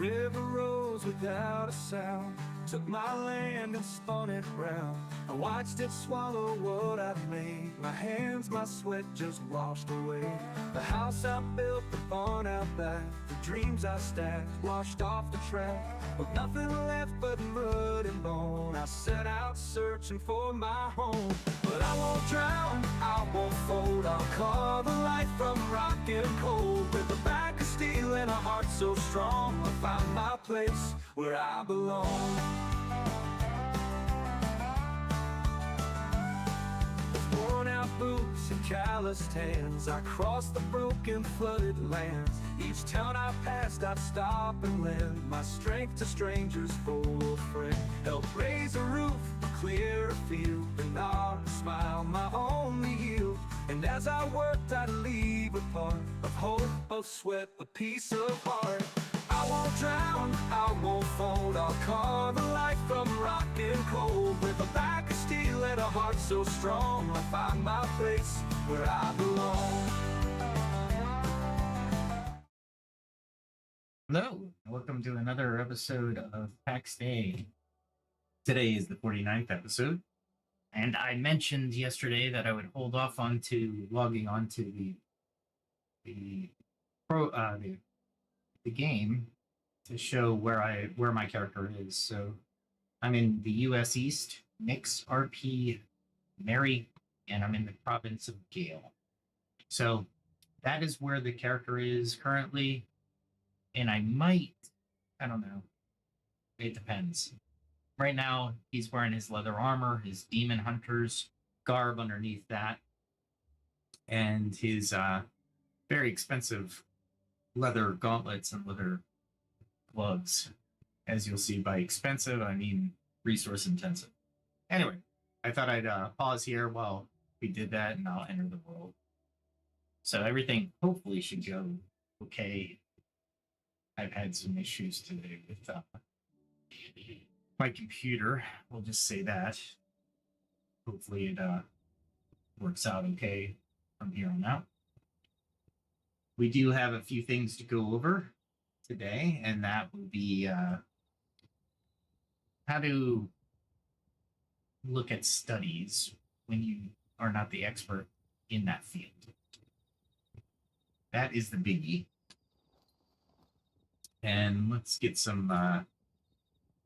river rose without a sound, took my land and spun it round. I watched it swallow what I'd made. My hands, my sweat just washed away. The house I built, the barn out back, the dreams I stacked, washed off the track. With nothing left but mud and bone, I set out searching for my home. But I won't drown, I won't fold, I'll carve a life from rock and cold. With a back of steel and a heart so strong, I'll find my place where I belong. Worn out boots and calloused hands, I crossed the broken, flooded lands. Each town I passed, I'd stop and lend my strength to strangers full of friends. Help raise a roof, clear a field, and nod and smile, my only yield. And as I worked, I'd leave a part of hope, of sweat, a piece of heart. I won't drown, I won't fold, I'll carve a life from rock and cold. With a back of steel and a heart so strong, I'll find my place where I belong. Hello, and welcome to another episode of PAX Day. Today is the 49th episode, and I mentioned yesterday that I would hold off onto logging onto the game to show where my character is. So I'm in the U.S. East, Mix RP Mary, and I'm in the province of Gale. So that is where the character is currently. And I don't know. It depends. Right now, he's wearing his leather armor, his demon hunter's garb underneath that, and his very expensive leather gauntlets and leather gloves. As you'll see, by expensive, I mean resource intensive. Anyway, I thought I'd pause here while we did that, and I'll enter the world. So everything hopefully should go okay. I've had some issues today with my computer. We'll just say that. Hopefully it works out okay from here on out. We do have a few things to go over today, and that would be how to look at studies when you are not the expert in that field. That is the biggie. And let's get some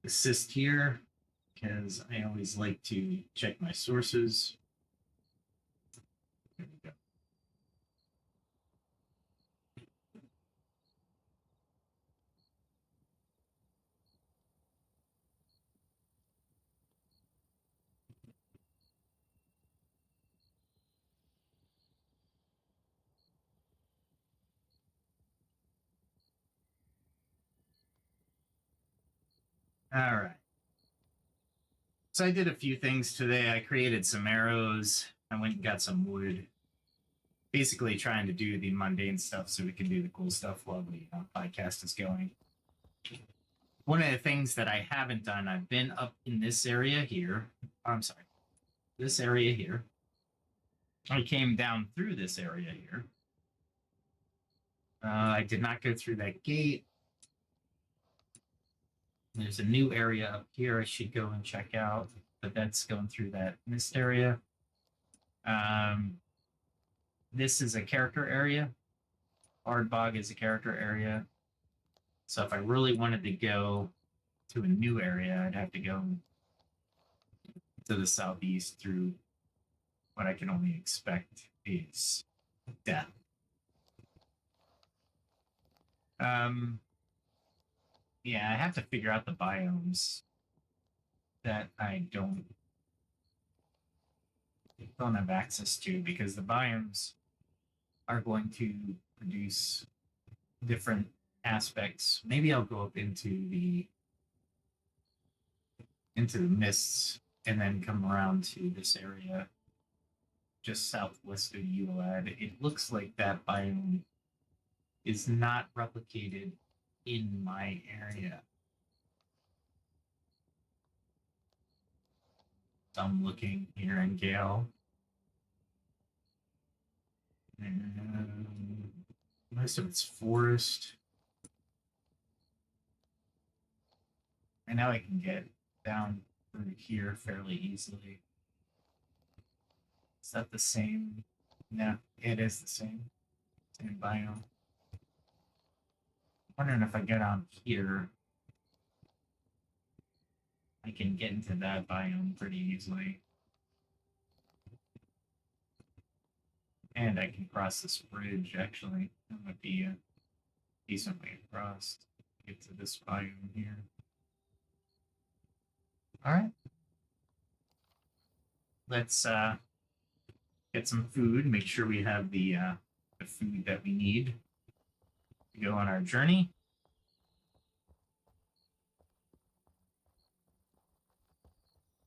assist here, because I always like to check my sources. There we go. All right. So I did a few things today. I created some arrows. I went and got some wood. Basically trying to do the mundane stuff so we can do the cool stuff while the podcast is going. One of the things that I haven't done, I've been up in this area here. This area here. I came down through this area here. I did not go through that gate. There's a new area up here I should go and check out, but that's going through that mist area. This is a character area. Ardbog is a character area. So if I really wanted to go to a new area, I'd have to go to the southeast through what I can only expect is death. Yeah, I have to figure out the biomes that I don't have access to, because the biomes are going to produce different aspects. Maybe I'll go up into the mists and then come around to this area just southwest of Ulad. It looks like that biome is not replicated in my area. So I'm looking here in Gale. And most of it's forest. I know I can get down through here fairly easily. Is that the same? No, it is the same. Same biome. Wondering if I get on here, I can get into that biome pretty easily. And I can cross this bridge, actually. That would be a decent way across to get to this biome here. Alright. Let's get some food, make sure we have the food that we need to go on our journey.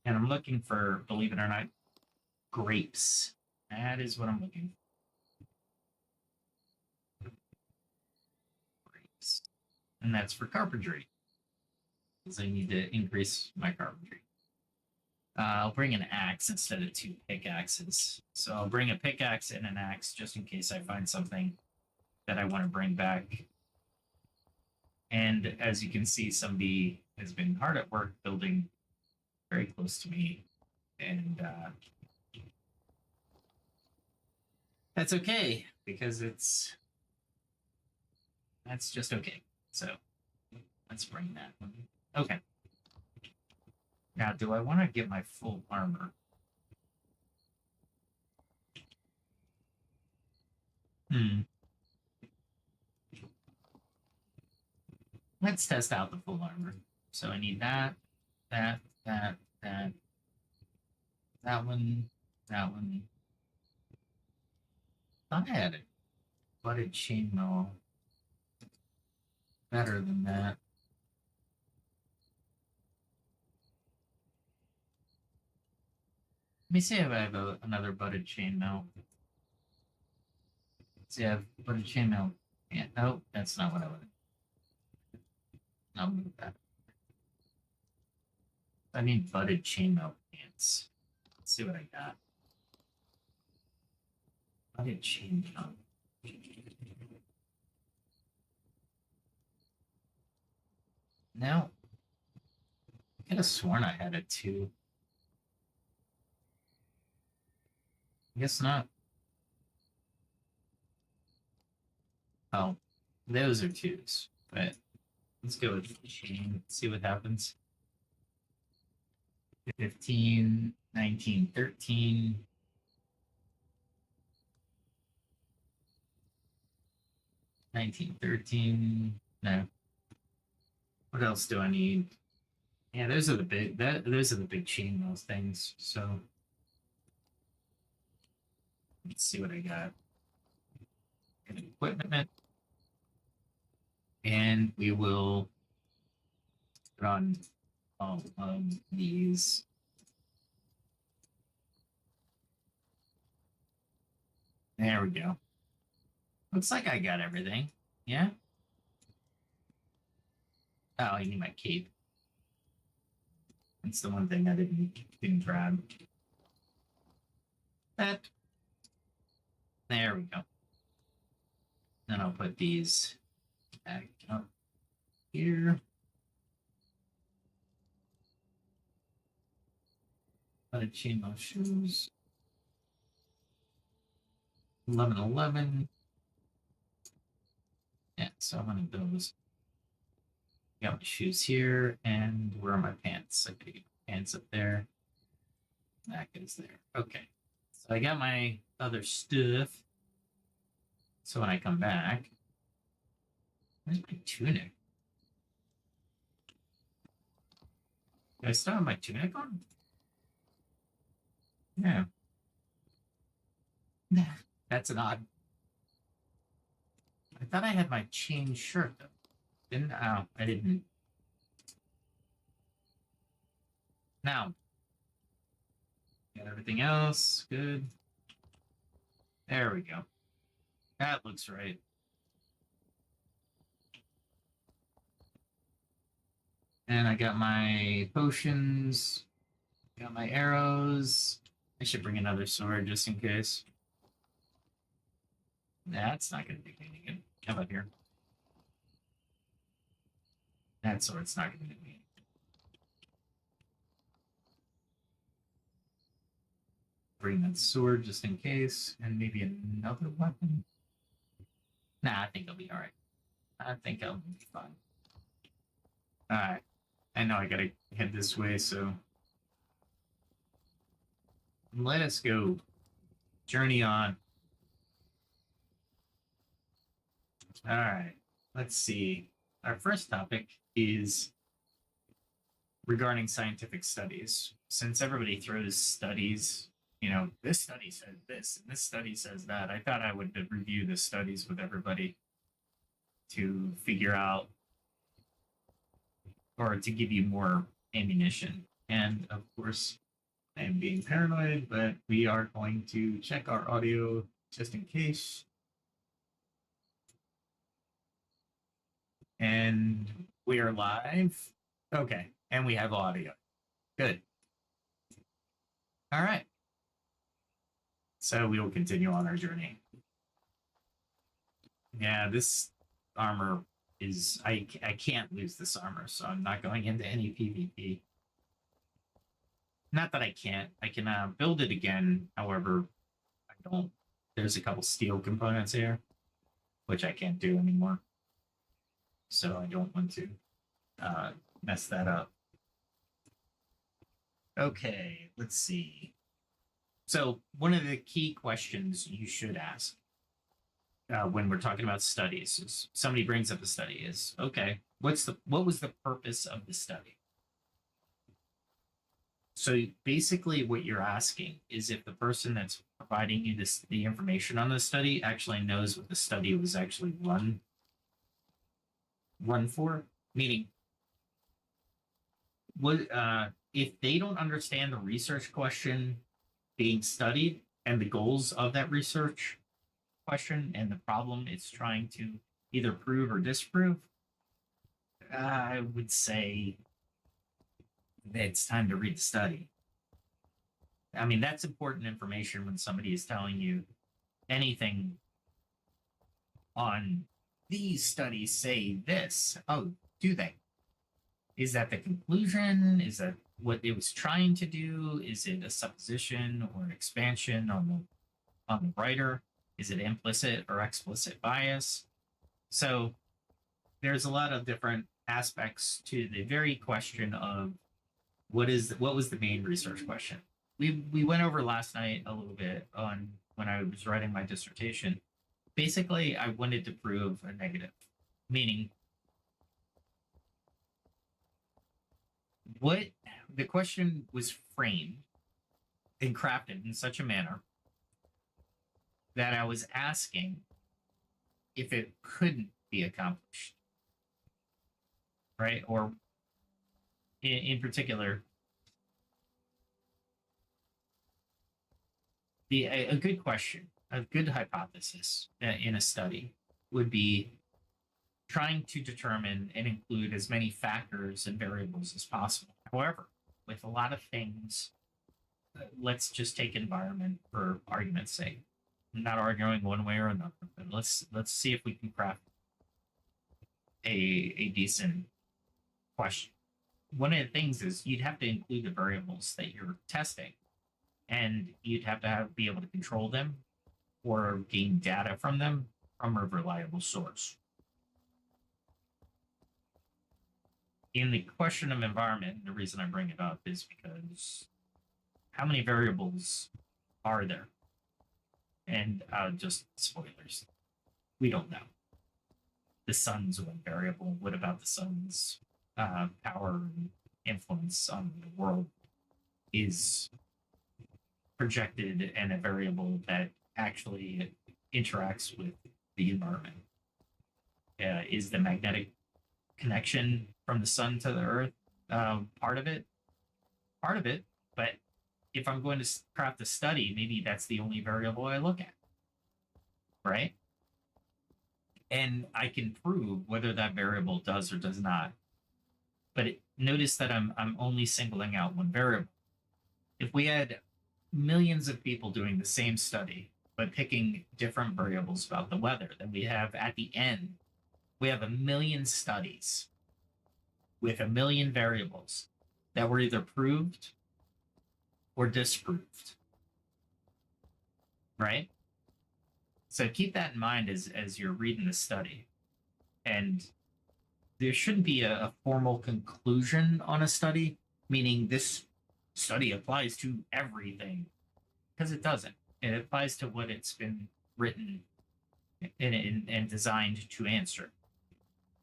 And I'm looking for, believe it or not, grapes. That is what I'm looking for. Grapes. And that's for carpentry. Because I need to increase my carpentry. I'll bring an axe instead of 2 pickaxes. So I'll bring a pickaxe and an axe just in case I find something that I want to bring back. And as you can see, somebody has been hard at work building very close to me. And that's okay, because that's just okay. So let's bring that one. Okay. Now, do I want to get my full armor? Let's test out the full armor. So I need that, that one, that one. Thought I had a butted chainmail better than that. Let me see if I have another butted chainmail. See, I have butted chainmail. Yeah, no, that's not what I wanted. I'll move that. I need butted chainmail pants. Let's see what I got. Butted chainmail. Now, I could have sworn I had it too. I guess not. Oh, those are 2s, but let's go with chain, see what happens. 15, 19, 13. 1913. No. What else do I need? Yeah, those are the big chainmail things. So let's see what I got. Get equipment. And we will put on all of these. There we go. Looks like I got everything. Yeah? Oh, I need my cape. That's the one thing I didn't grab. That. There we go. Then I'll put these back up here. Chino shoes. 11. Yeah, so I'm gonna those. Got my shoes here, and where are my pants? I gotta get my pants up there. That goes there. Okay. So I got my other stuff. So when I come back, where's my tunic? Do I still have my tunic on? Yeah. That's an odd. I thought I had my chain shirt though. Didn't I didn't. Now, got everything else. Good. There we go. That looks right. And I got my potions. Got my arrows. I should bring another sword just in case. That's not going to do anything good. How about here? That sword's not going to do anything. Bring that sword just in case, and maybe another weapon. Nah, I think I'll be all right. I think I'll be fine. All right. I know I gotta head this way, so let us go. Journey on. All right. Let's see. Our first topic is regarding scientific studies. Since everybody throws studies, this study says this and this study says that, I thought I would review the studies with everybody to figure out, or to give you more ammunition. And of course, I am being paranoid, but we are going to check our audio just in case. And we are live. Okay. And we have audio. Good. All right. So we will continue on our journey. Yeah, this armor is... I can't lose this armor, so I'm not going into any PvP. Not that I can't. I can build it again. However, I don't... There's a couple steel components here, which I can't do anymore. So I don't want to mess that up. Okay, let's see. So one of the key questions you should ask when we're talking about studies is, somebody brings up a study, is, okay, what was the purpose of the study? So basically what you're asking is if the person that's providing you the information on the study actually knows what the study was actually run for, meaning what if they don't understand the research question being studied and the goals of that research question and the problem it's trying to either prove or disprove, I would say that it's time to read the study. I mean, that's important information when somebody is telling you anything on these studies say this. Oh, do they? Is that the conclusion? Is that what it was trying to do? Is it a supposition or expansion on the writer? Is it implicit or explicit bias? So there's a lot of different aspects to the very question of what was the main research question. We went over last night a little bit on when I was writing my dissertation. Basically, I wanted to prove a negative, meaning what the question was framed and crafted in such a manner that I was asking if it couldn't be accomplished, right? Or in particular, a good question, a good hypothesis in a study would be trying to determine and include as many factors and variables as possible. However, with a lot of things, let's just take environment for argument's sake. I'm not arguing one way or another, but let's see if we can craft a decent question. One of the things is you'd have to include the variables that you're testing, and you'd have to be able to control them or gain data from them from a reliable source. In the question of environment, the reason I bring it up is because how many variables are there? And just spoilers, we don't know. The sun's one variable. What about the sun's power and influence on the world is projected and a variable that actually interacts with the environment? Is the magnetic connection from the sun to the earth part of it? Part of it, but if I'm going to craft a study, maybe that's the only variable I look at, right? And I can prove whether that variable does or does not. But notice that I'm only singling out one variable. If we had millions of people doing the same study, but picking different variables about the weather, then we have at the end, we have 1 million studies with 1 million variables that were either proved or disproved. right? So keep that in mind as you're reading the study. And there shouldn't be a formal conclusion on a study, meaning this study applies to everything, because it doesn't. It applies to what it's been written and designed to answer,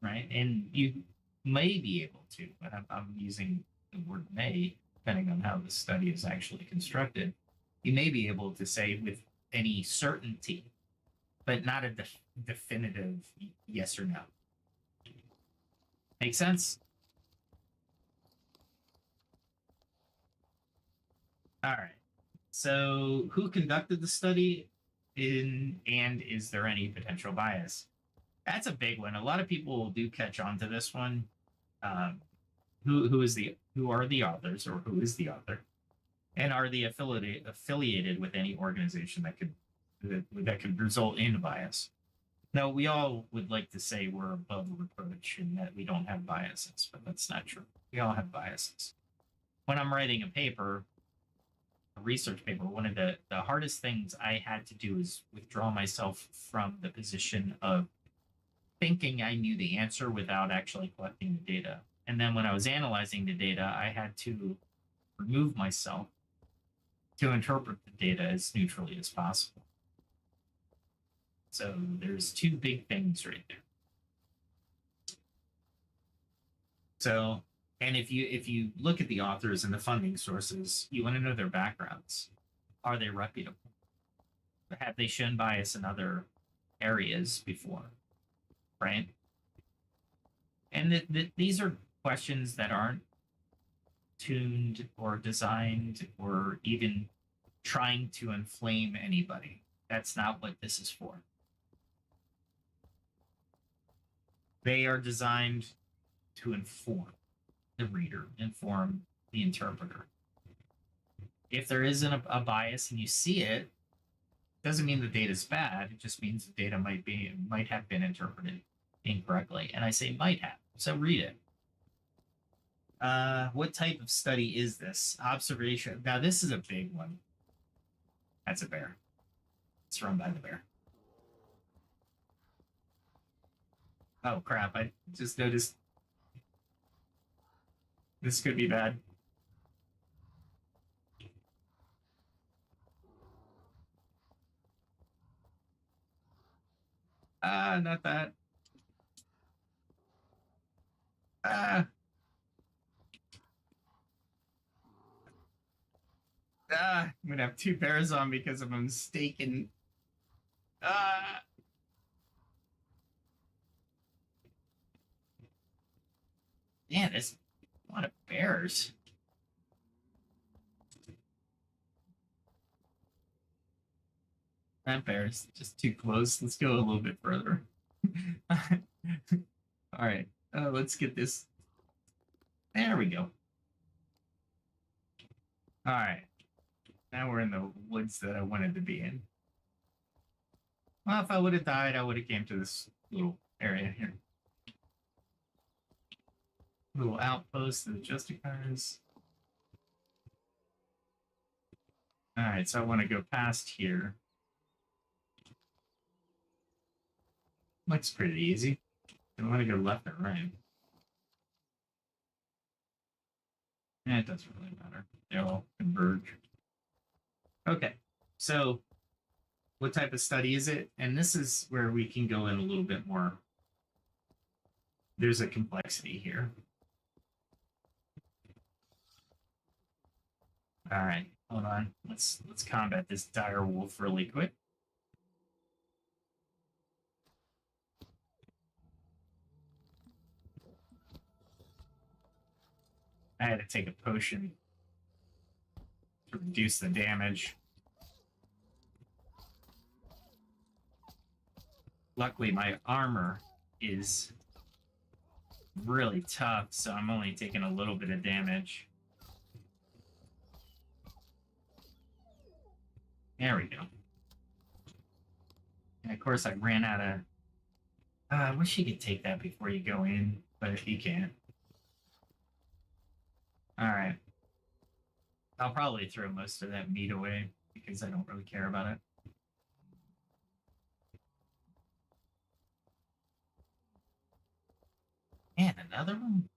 right? And you may be able to, but I'm using the word may, depending on how the study is actually constructed. You may be able to say with any certainty, but not a definitive yes or no. Make sense? All right. So, who conducted the study, and is there any potential bias? That's a big one. A lot of people do catch on to this one. Um, who are the authors, or who is the author, and are they affiliated with any organization that could result in bias? Now, we all would like to say we're above reproach and that we don't have biases, but that's not true. We all have biases. When I'm writing a paper, a research paper, one of the hardest things I had to do is withdraw myself from the position of thinking I knew the answer without actually collecting the data. And then when I was analyzing the data, I had to remove myself to interpret the data as neutrally as possible. So there's two big things right there. So, and if you look at the authors and the funding sources, you want to know their backgrounds. Are they reputable? Have they shown bias in other areas before? Right? And these are questions that aren't tuned or designed or even trying to inflame anybody. That's not what this is for. They are designed to inform the reader, inform the interpreter. If there isn't a bias and you see it, doesn't mean the data is bad. It just means the data might have been interpreted incorrectly. And I say might have. So read it. What type of study is this? Observation. Now this is a big one. That's a bear. It's run by the bear. Oh crap, I just noticed this could be bad. Not that. I'm gonna have two bears on because of a mistaken. Man, there's a lot of bears. That bear's just too close. Let's go a little bit further. All right, let's get this. There we go. All right, now we're in the woods that I wanted to be in. Well, if I would have died, I would have came to this little area here. Little outpost of the Justifiers. All right, so I want to go past here. Looks pretty easy. I want to go left or right. It doesn't really matter. They all converge. Okay, so what type of study is it? And this is where we can go in a little bit more. There's a complexity here. All right, hold on. Let's combat this dire wolf really quick. I had to take a potion to reduce the damage. Luckily, my armor is really tough, so I'm only taking a little bit of damage. There we go. And of course, I ran out of... I wish you could take that before you go in, but you can't. All right. I'll probably throw most of that meat away because I don't really care about it. other one?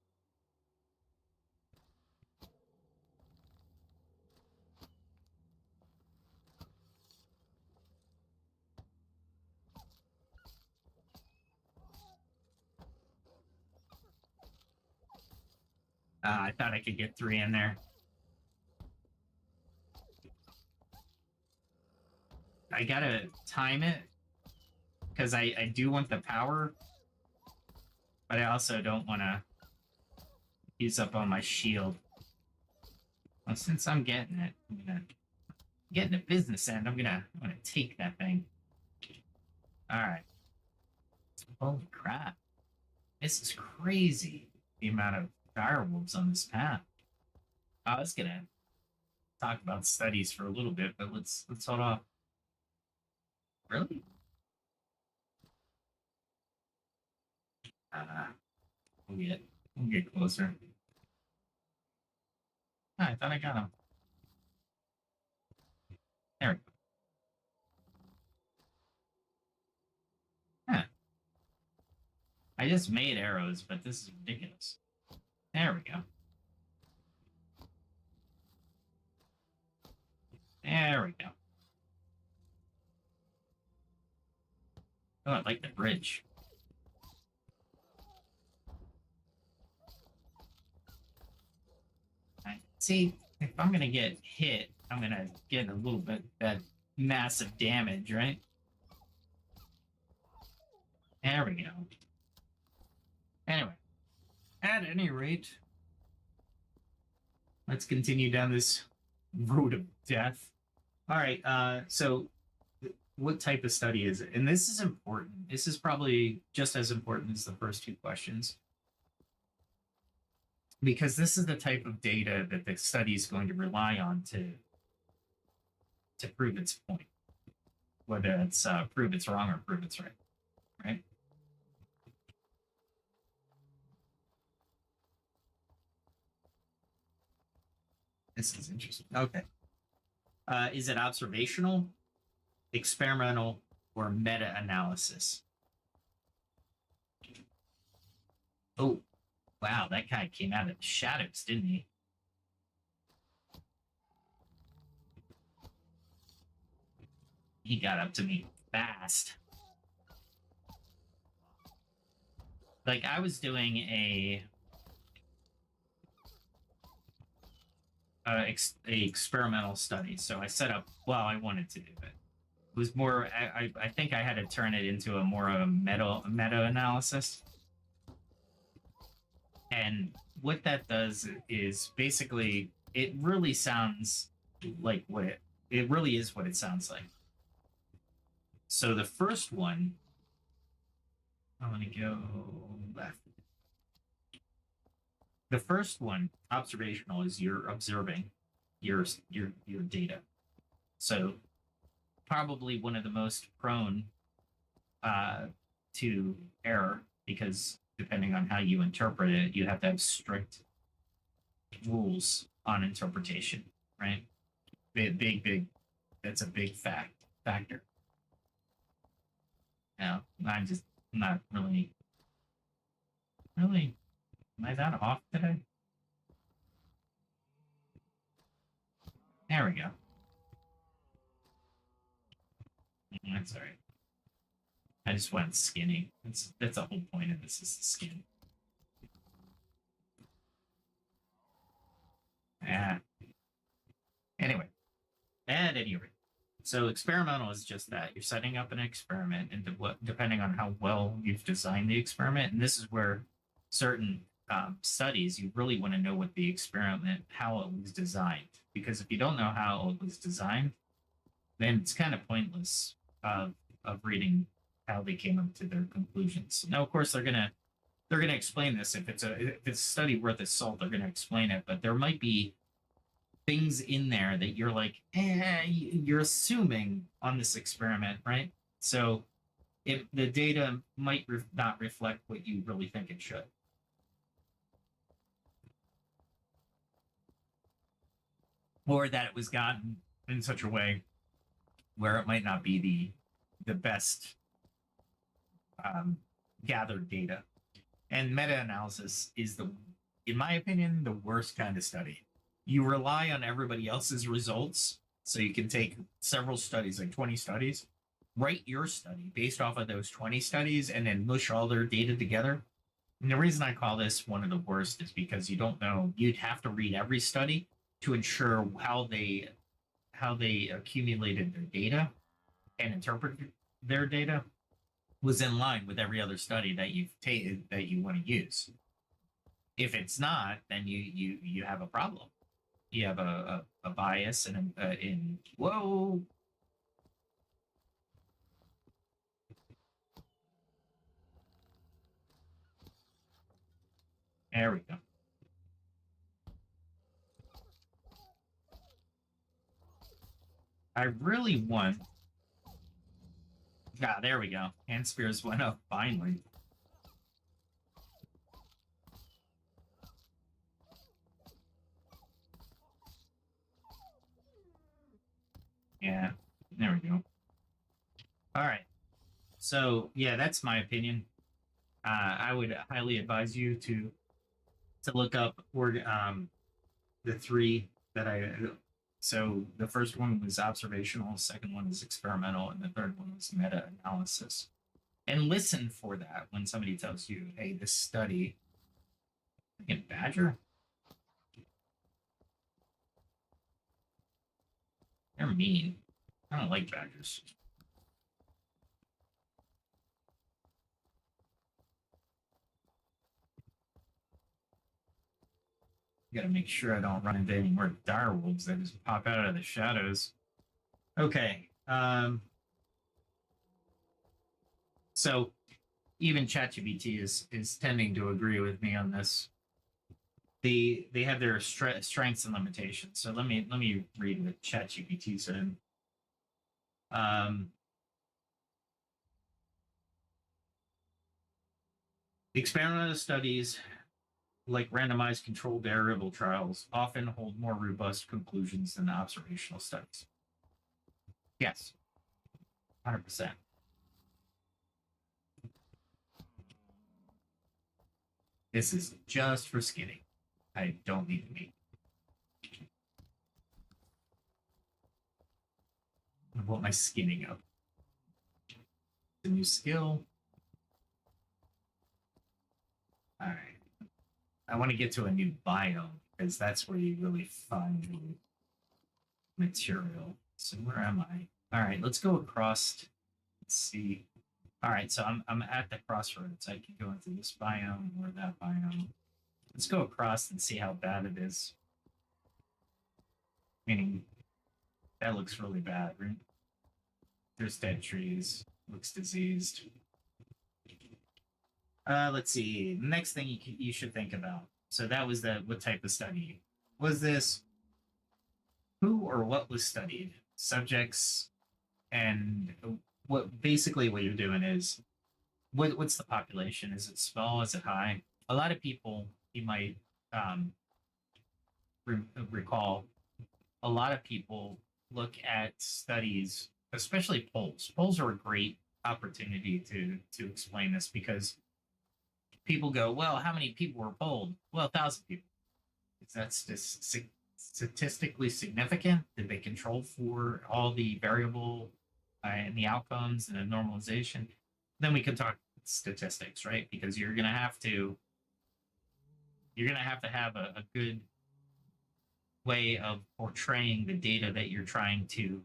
I thought I could get 3 in there. I gotta time it because I do want the power, but I also don't want to use up on my shield. Well, since I'm getting it, I'm gonna get the business end. I'm gonna take that thing. All right. Holy crap! This is crazy. The amount of direwolves on this path. I was gonna talk about studies for a little bit, but let's hold off. Really? We'll get closer. Oh, I thought I got him. There we go. Huh. I just made arrows, but this is ridiculous. There we go. There we go. Oh, I like the bridge. See, if I'm gonna get hit, I'm gonna get a little bit that massive damage, right? There we go. Anyway, at any rate, let's continue down this road of death. All right, so what type of study is it? And this is important. This is probably just as important as the first 2 questions. Because this is the type of data that the study is going to rely on to prove its point, whether it's prove it's wrong or prove it's right, right? This is interesting. Okay. Is it observational, experimental, or meta-analysis? Oh, wow, that guy came out of the shadows, didn't he? He got up to me fast. Like, I was doing a experimental study, so I set up, well, I wanted to do it. It was more, I think I had to turn it into a more of a meta-analysis. And what that does is basically, it really sounds like what it really is what it sounds like. So the first one, I'm going to go left. The first one, observational, is you're observing your data. So probably one of the most prone to error, because depending on how you interpret it, you have to have strict rules on interpretation, right? Big, that's a big factor. Now, I'm just not really, am I that off today? There we go. That's all right. I just went skinny. That's the whole point of this, is the skin. Anyway, at any rate, so experimental is just that. You're setting up an experiment, and depending on how well you've designed the experiment, and this is where certain studies, you really want to know what the experiment, how it was designed. Because if you don't know how it was designed, then it's kind of pointless of reading how they came up to their conclusions. Now, of course, they're gonna explain this. If it's a study worth its salt, they're gonna explain it. But there might be things in there that you're like, you're assuming on this experiment, right? So if the data might not reflect what you really think it should. Or that it was gotten in such a way where it might not be the best gathered data. And meta-analysis is in my opinion, the worst kind of study. You rely on everybody else's results, so you can take several studies, like 20 studies, write your study based off of those 20 studies, and then mush all their data together. And the reason I call this one of the worst is because you don't know. You'd have to read every study to ensure how they accumulated their data and interpreted their data was in line with every other study that you've taken that you want to use. If it's not, then you have a problem. You have a bias and in whoa. There we go. I really want. Ah, there we go. Hand spears went up finally. Yeah, there we go. All right. So yeah, that's my opinion. I would highly advise you to look up or the three that I. So the first one was observational, second one was experimental, and the third one was meta-analysis. And listen for that when somebody tells you, "Hey, this study." Again, badger. They're mean. I don't like badgers. Gotta make sure I don't run into any more dire wolves that just pop out of the shadows. Okay. So even ChatGPT is tending to agree with me on this. They have their strengths and limitations. So let me read what ChatGPT said. Experimental studies, like randomized controlled variable trials, often hold more robust conclusions than observational studies. Yes, 100%. This is just for skinning. I don't need the meat. I want my skinning up. The new skill. All right. I want to get to a new biome because that's where you really find material. So where am I? All right, let's go across. Let's see. All right, so I'm at the crossroads. I can go into this biome or that biome. Let's go across and see how bad it is. Meaning, that looks really bad, right? There's dead trees. Looks diseased. Let's see. Next thing you should think about. So that was what type of study was this? Who or what was studied? Subjects, and what you're doing is what's the population? Is it small? Is it high? A lot of people you might um, recall. A lot of people look at studies, especially polls. Polls are a great opportunity to explain this because people go, well, how many people were polled? Well, 1,000 people. Is that statistically significant? Did they control for all the variable and the outcomes and the normalization? Then we can talk statistics, right? Because you're gonna have to have a good way of portraying the data that you're trying to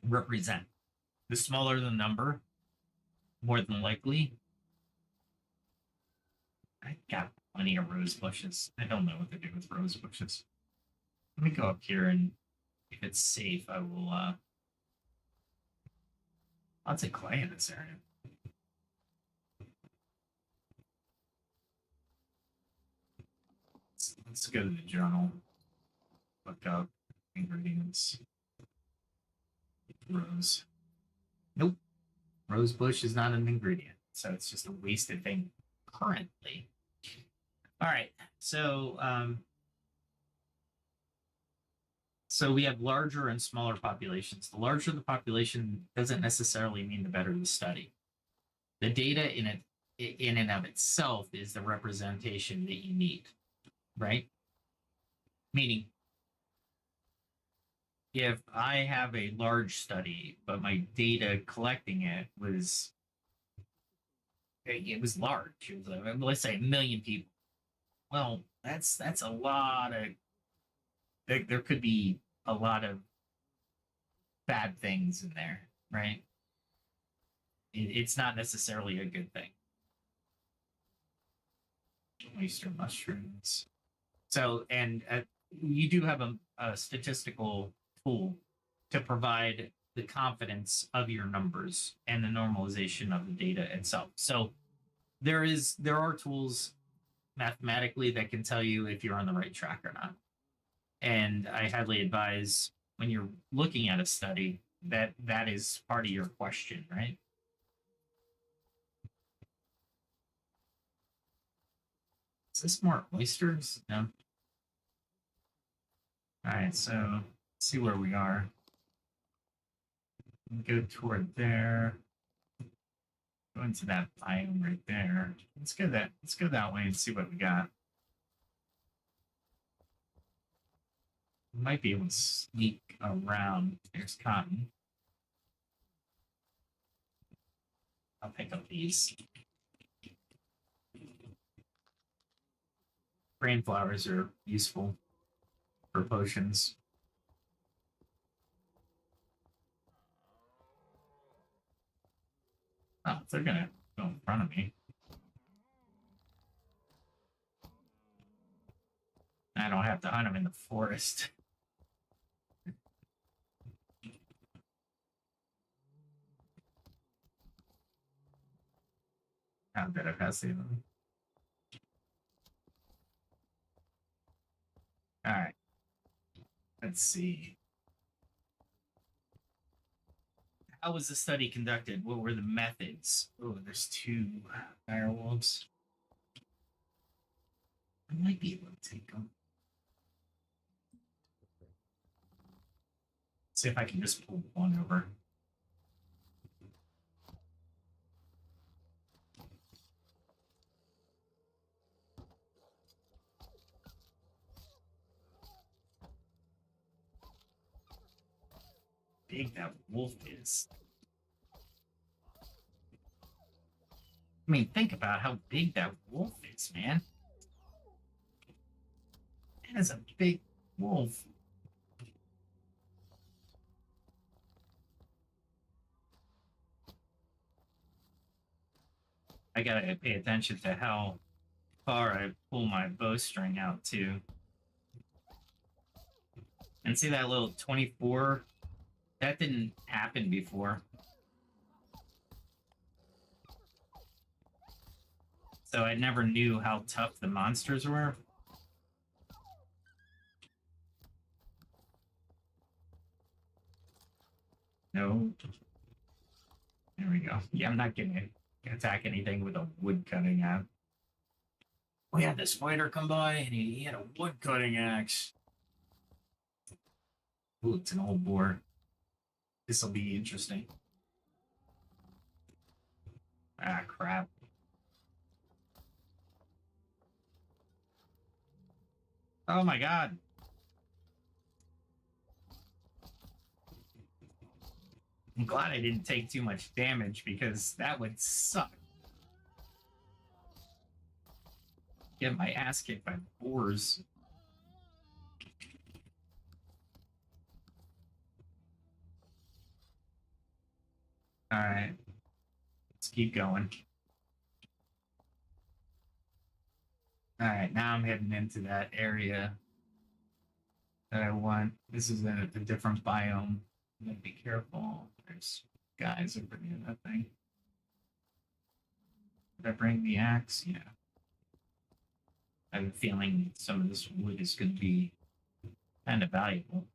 represent. The smaller the number, more than likely. I got plenty of rose bushes. I don't know what to do with rose bushes. Let me go up here, and if it's safe, I'll take clay in this area. Let's go to the journal. Look up ingredients. Rose. Nope. Rose bush is not an ingredient, so it's just a wasted thing currently. All right. So So we have larger and smaller populations. The larger the population doesn't necessarily mean the better the study. The data in and of itself is the representation that you need, right? Meaning, if I have a large study, but my data collecting it was large, it was let's say 1 million people. Well, that's a lot of there could be a lot of bad things in there, right? It's not necessarily a good thing. Oyster mushrooms. So, and you do have a statistical tool to provide the confidence of your numbers and the normalization of the data itself. So there are tools mathematically that can tell you if you're on the right track or not. And I highly advise when you're looking at a study that is part of your question, right? Is this more oysters? No. All right, so let's see where we are. Go toward there. Go into that biome right there. Let's go that way and see what we got. We might be able to sneak around. There's cotton. I'll pick up these. Brain flowers are useful for potions. Oh, they're gonna go in front of me. I don't have to hunt them in the forest. How did I pass them? All right. Let's see. How was the study conducted? What were the methods? Oh, there's 2 direwolves. I might be able to take them. See if I can just pull one over. Big that wolf is. I mean, think about how big that wolf is, man. That is a big wolf. I gotta pay attention to how far I pull my bowstring out too. And see that little 24? That didn't happen before. So I never knew how tough the monsters were. No. There we go. Yeah, I'm not gonna attack anything with a wood cutting axe. We had this spider come by and he had a wood cutting axe. Ooh, it's an old boar. This will be interesting. Ah, crap. Oh my god. I'm glad I didn't take too much damage because that would suck. Get my ass kicked by boars. Alright. Let's keep going. Alright, now I'm heading into that area that I want. This is a different biome. I'm gonna be careful. There's guys over near that thing. Did I bring the axe? Yeah. I have a feeling some of this wood is going to be kind of valuable.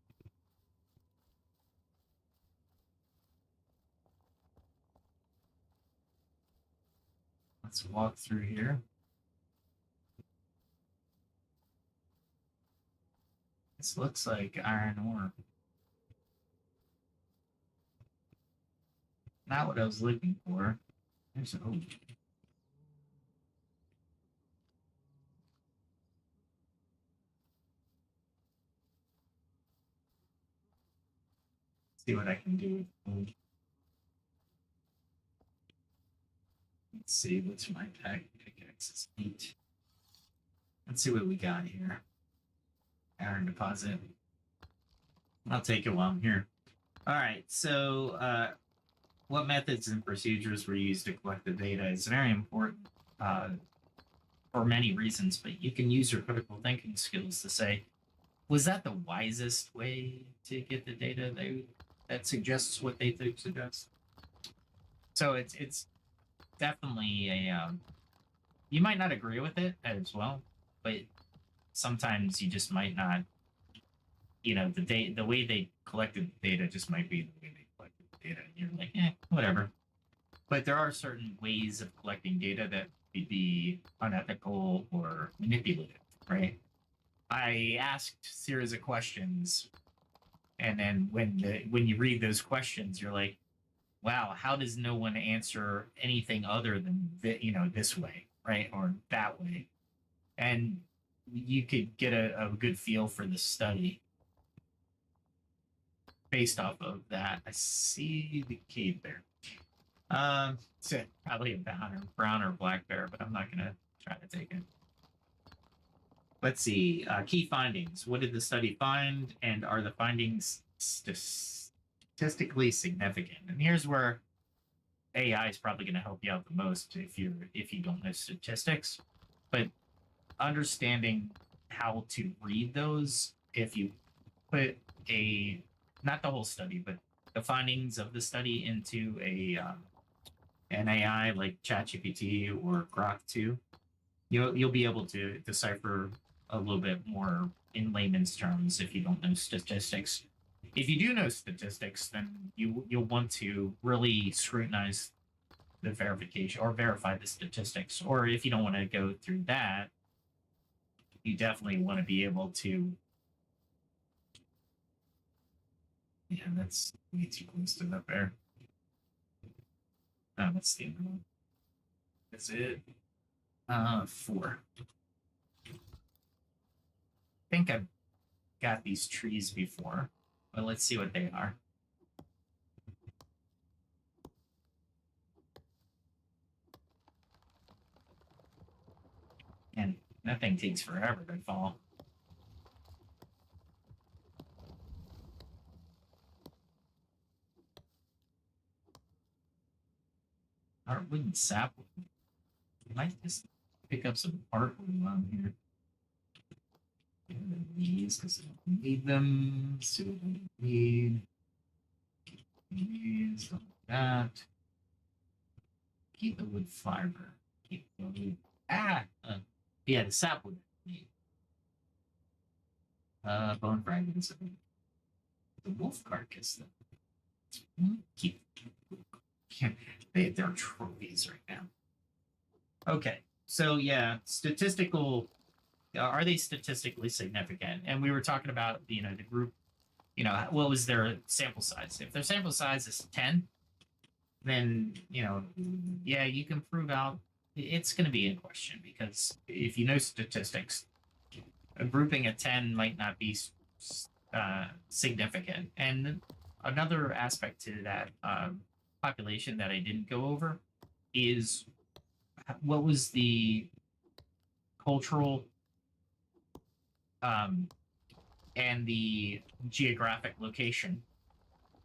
Let's walk through here. This looks like iron ore. Not what I was looking for. There's a see what I can do. Let's see, what's my pickaxe? It's 8. Let's see what we got here. Iron deposit. I'll take it while I'm here. All right, so what methods and procedures were used to collect the data is very important for many reasons, but you can use your critical thinking skills to say, was that the wisest way to get the data that suggests what they think suggests? So it's definitely a you might not agree with it as well, but sometimes you just might not. The way they collected the data just might be the way they collected the data, and you're like, whatever. But there are certain ways of collecting data that could be unethical or manipulative, right? I asked a series of questions, and then when you read those questions, you're like, wow, how does no one answer anything other than this way, right, or that way? And you could get a good feel for the study based off of that. I see the cave there. It's probably a brown or black bear, but I'm not gonna try to take it. Let's see. Key findings. What did the study find, and are the findings statistically significant? And here's where AI is probably going to help you out the most if you don't know statistics, but understanding how to read those. If you put not the whole study, but the findings of the study into an AI like ChatGPT or Grok 2, you'll be able to decipher a little bit more in layman's terms if you don't know statistics. If you do know statistics, then you'll want to really scrutinize the verification or verify the statistics. Or if you don't want to go through that, you definitely want to be able to. Yeah, that's way too close to that bear. That's the other one. That's it. 4. I think I've got these trees before, but let's see what they are. And that thing takes forever to fall. Hardwood and sapwood. I might just pick up some hardwood while I'm here. These, because I don't need them. See what I need. These, like that. Keep the wood fiber. Keep the wood. Yeah, the sapwood. Bone fragments. The wolf carcass. Keep. They're trophies right now. Okay, so yeah, are they statistically significant? And we were talking about the group. What was their sample size? If their sample size is 10, then yeah, you can prove out it's going to be in question, because if you know statistics, a grouping of 10 might not be significant. And another aspect to that population that I didn't go over is what was the cultural and the geographic location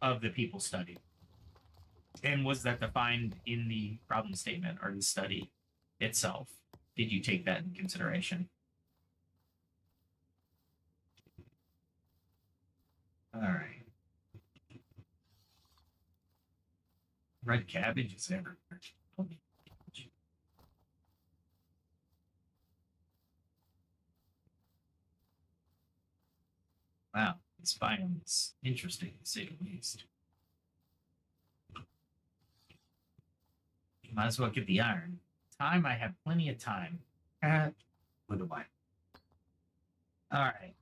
of the people studied, and was that defined in the problem statement or the study itself? Did you take that in consideration? All right. Red cabbage is everywhere. Wow, this biome is interesting to say the least. Might as well get the iron. Time, I have plenty of time. What do I? All right.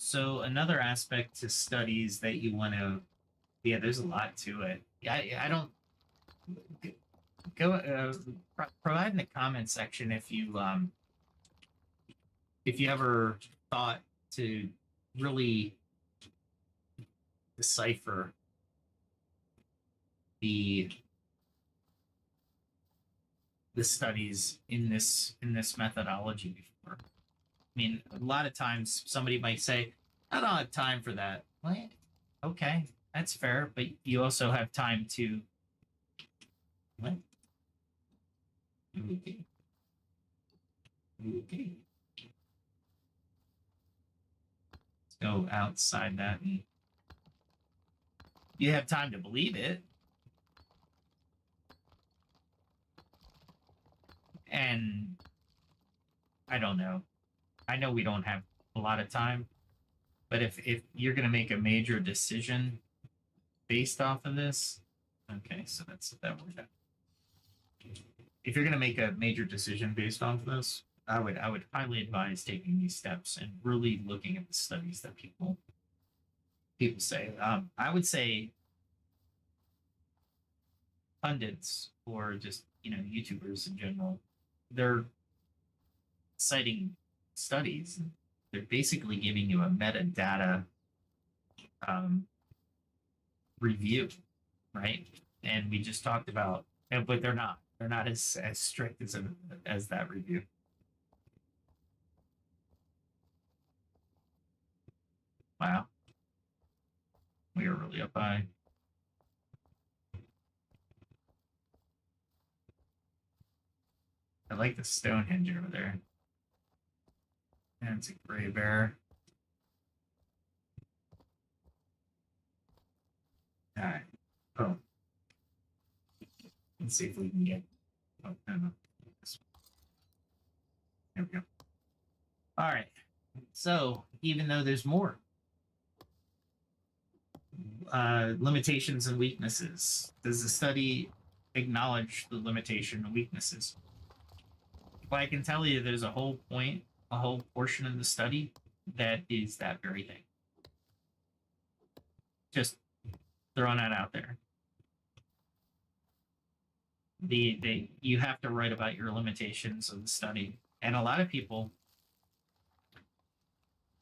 So another aspect to studies that you want to, yeah, there's a lot to it. I don't go provide in the comment section if you ever thought to really decipher the studies in this methodology before. I mean, a lot of times somebody might say, "I don't have time for that." Well, okay, that's fair, but you also have time to what? Okay. Okay. Let's go outside that. And you have time to believe it. And I don't know. I know we don't have a lot of time, but if you're going to make a major decision based off of this, okay, so that's that word. If you're going to make a major decision based off of this, I would highly advise taking these steps and really looking at the studies that people say. I would say pundits or just YouTubers in general, they're citing studies. They're basically giving you a metadata review, right? And we just talked about, but they're not as strict as that review. Wow, we are really up high. I like the Stonehenge over there. And it's a gray bear. All right. Oh. Let's see if we can get. Oh, no. There we go. All right. So even though there's more limitations and weaknesses, does the study acknowledge the limitation and weaknesses? Well, I can tell you there's a whole portion of the study that is that very thing. Just throwing that out there. You have to write about your limitations of the study, and a lot of people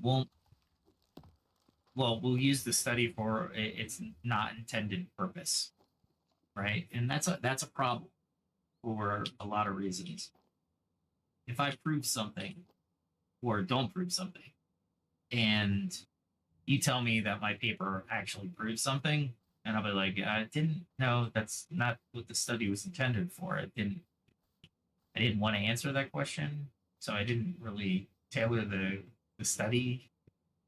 will use the study for its not intended purpose, right? And that's a problem for a lot of reasons. If I prove something or don't prove something, and you tell me that my paper actually proves something, and I'll be like, I didn't know, that's not what the study was intended for. I didn't want to answer that question, so I didn't really tailor the study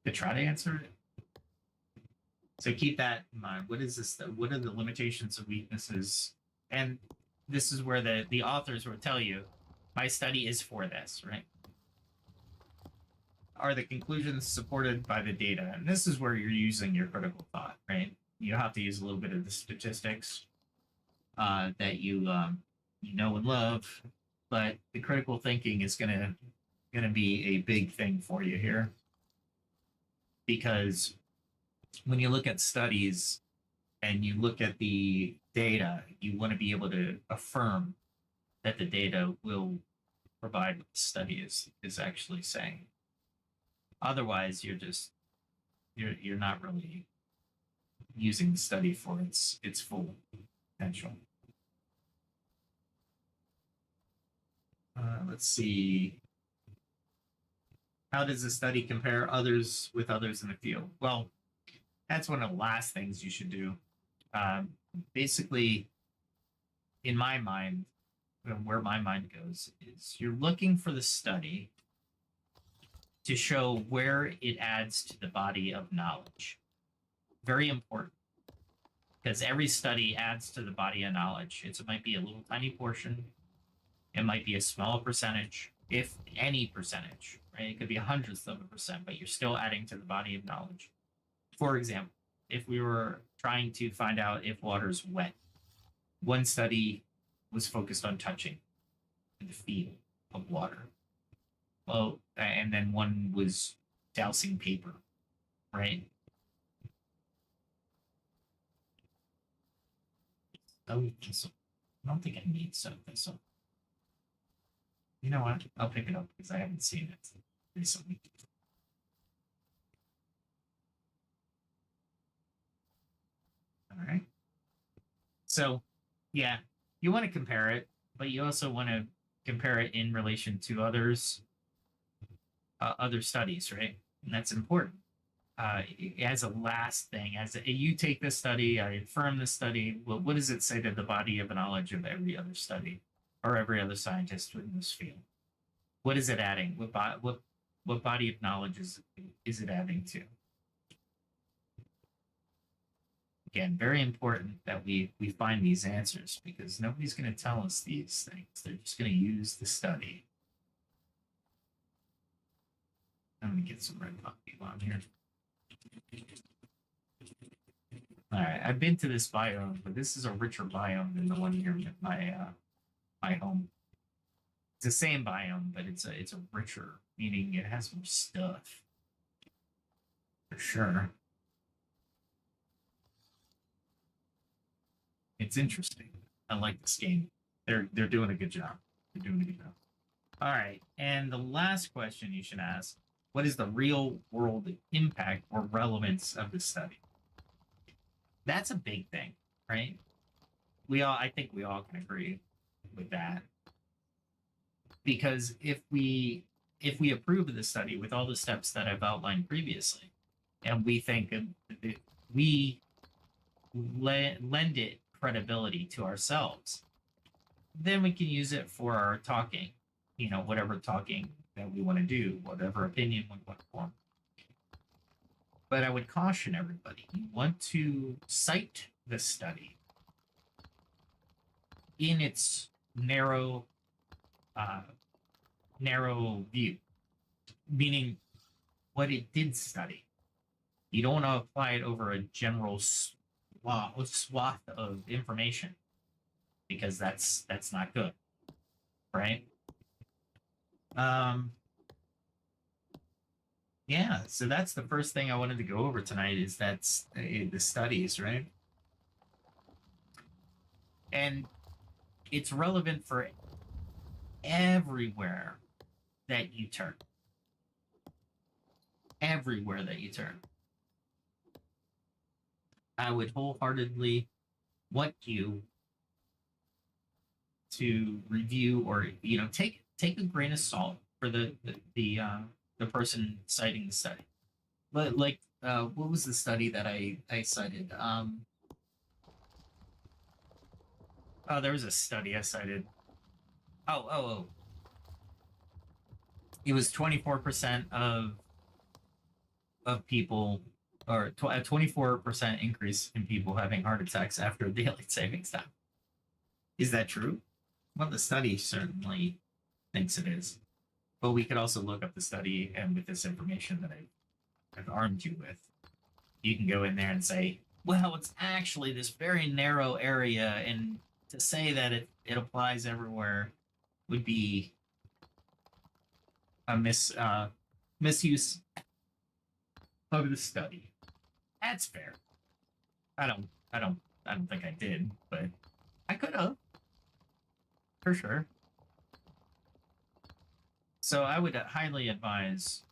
to try to answer it. So keep that in mind. What is this? What are the limitations and weaknesses? And this is where the authors will tell you, my study is for this, right? Are the conclusions supported by the data? And this is where you're using your critical thought, right? You have to use a little bit of the statistics that you know and love, but the critical thinking is gonna be a big thing for you here, because when you look at studies and you look at the data, you want to be able to affirm that the data will provide what the study is actually saying. Otherwise, you're not really using the study for its full potential. Let's see. How does the study compare others with others in the field? Well, that's one of the last things you should do. Basically, in my mind, where my mind goes is you're looking for the study to show where it adds to the body of knowledge. Very important, because every study adds to the body of knowledge. It might be a little tiny portion. It might be a small percentage, if any percentage, right? It could be a hundredth of a percent, but you're still adding to the body of knowledge. For example, if we were trying to find out if water's wet, one study was focused on touching the feel of water. Well, and then one was dousing paper right? Oh, thistle. I don't think I need so thistle. You know what? I'll pick it up because I haven't seen it recently. All right. So, yeah, you want to compare it, but you also want to compare it in relation to other studies, right? And that's important. As a last thing, you take this study, I affirm this study. Well, what does it say to the body of knowledge of every other study or every other scientist in this field? What is it adding? What body of knowledge is it adding to? Again, very important that we find these answers because nobody's going to tell us these things. They're just going to use the study. I'm going to get some red puppy on here. All right, I've been to this biome, but this is a richer biome than the one here at my home. It's the same biome, but it's a richer, meaning it has more stuff. For sure. It's interesting. I like this game. They're doing a good job. They're doing a good job. All right, and the last question you should ask: what is the real world impact or relevance of the study? That's a big thing, right? I think we all can agree with that. Because if we approve of the study with all the steps that I've outlined previously, and we think that we lend it credibility to ourselves, then we can use it for our talking, whatever talking that we want to do, whatever opinion we want to form. But I would caution everybody, you want to cite the study in its narrow view, meaning what it did study. You don't want to apply it over a general swath of information because that's not good, right? Yeah, so that's the first thing I wanted to go over tonight is that's the studies, right? And it's relevant for everywhere that you turn. Everywhere that you turn. I would wholeheartedly want you to review or take a grain of salt for the person citing the study. But like what was the study that I cited? There was a study I cited. Oh. It was 24% of people, or a 24% increase in people having heart attacks after daylight savings time. Is that true? Well, the study certainly thinks it is. But we could also look up the study, and with this information that I've armed you with, you can go in there and say, well, it's actually this very narrow area, and to say that it applies everywhere would be a misuse of the study. That's fair. I don't think I did, but I could have. For sure. So I would highly advise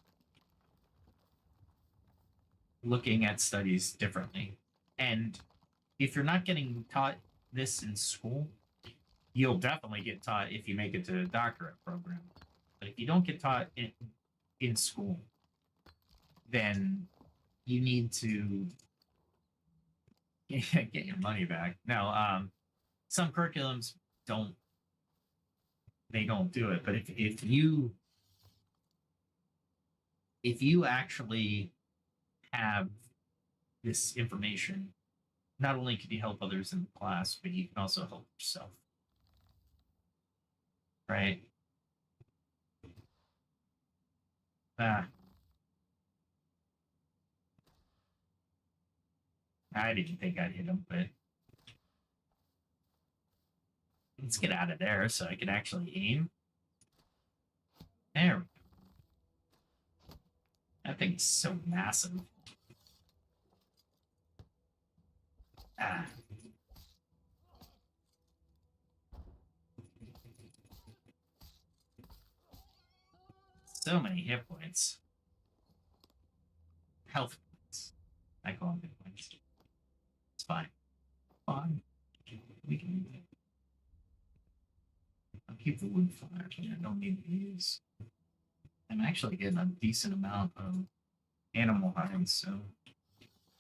looking at studies differently. And if you're not getting taught this in school, you'll definitely get taught if you make it to a doctorate program. But if you don't get taught in school, then you need to get your money back. Now, some curriculums don't do it, but if you actually have this information, not only can you help others in the class, but you can also help yourself. Right? I didn't think I'd hit him, but let's get out of there so I can actually aim. There we go. That thing is so massive. So many hit points. Health points. I call them hit points. It's fine. Fine. We can move it. I'll keep the wood fire. I don't need these. I'm actually getting a decent amount of animal hides, so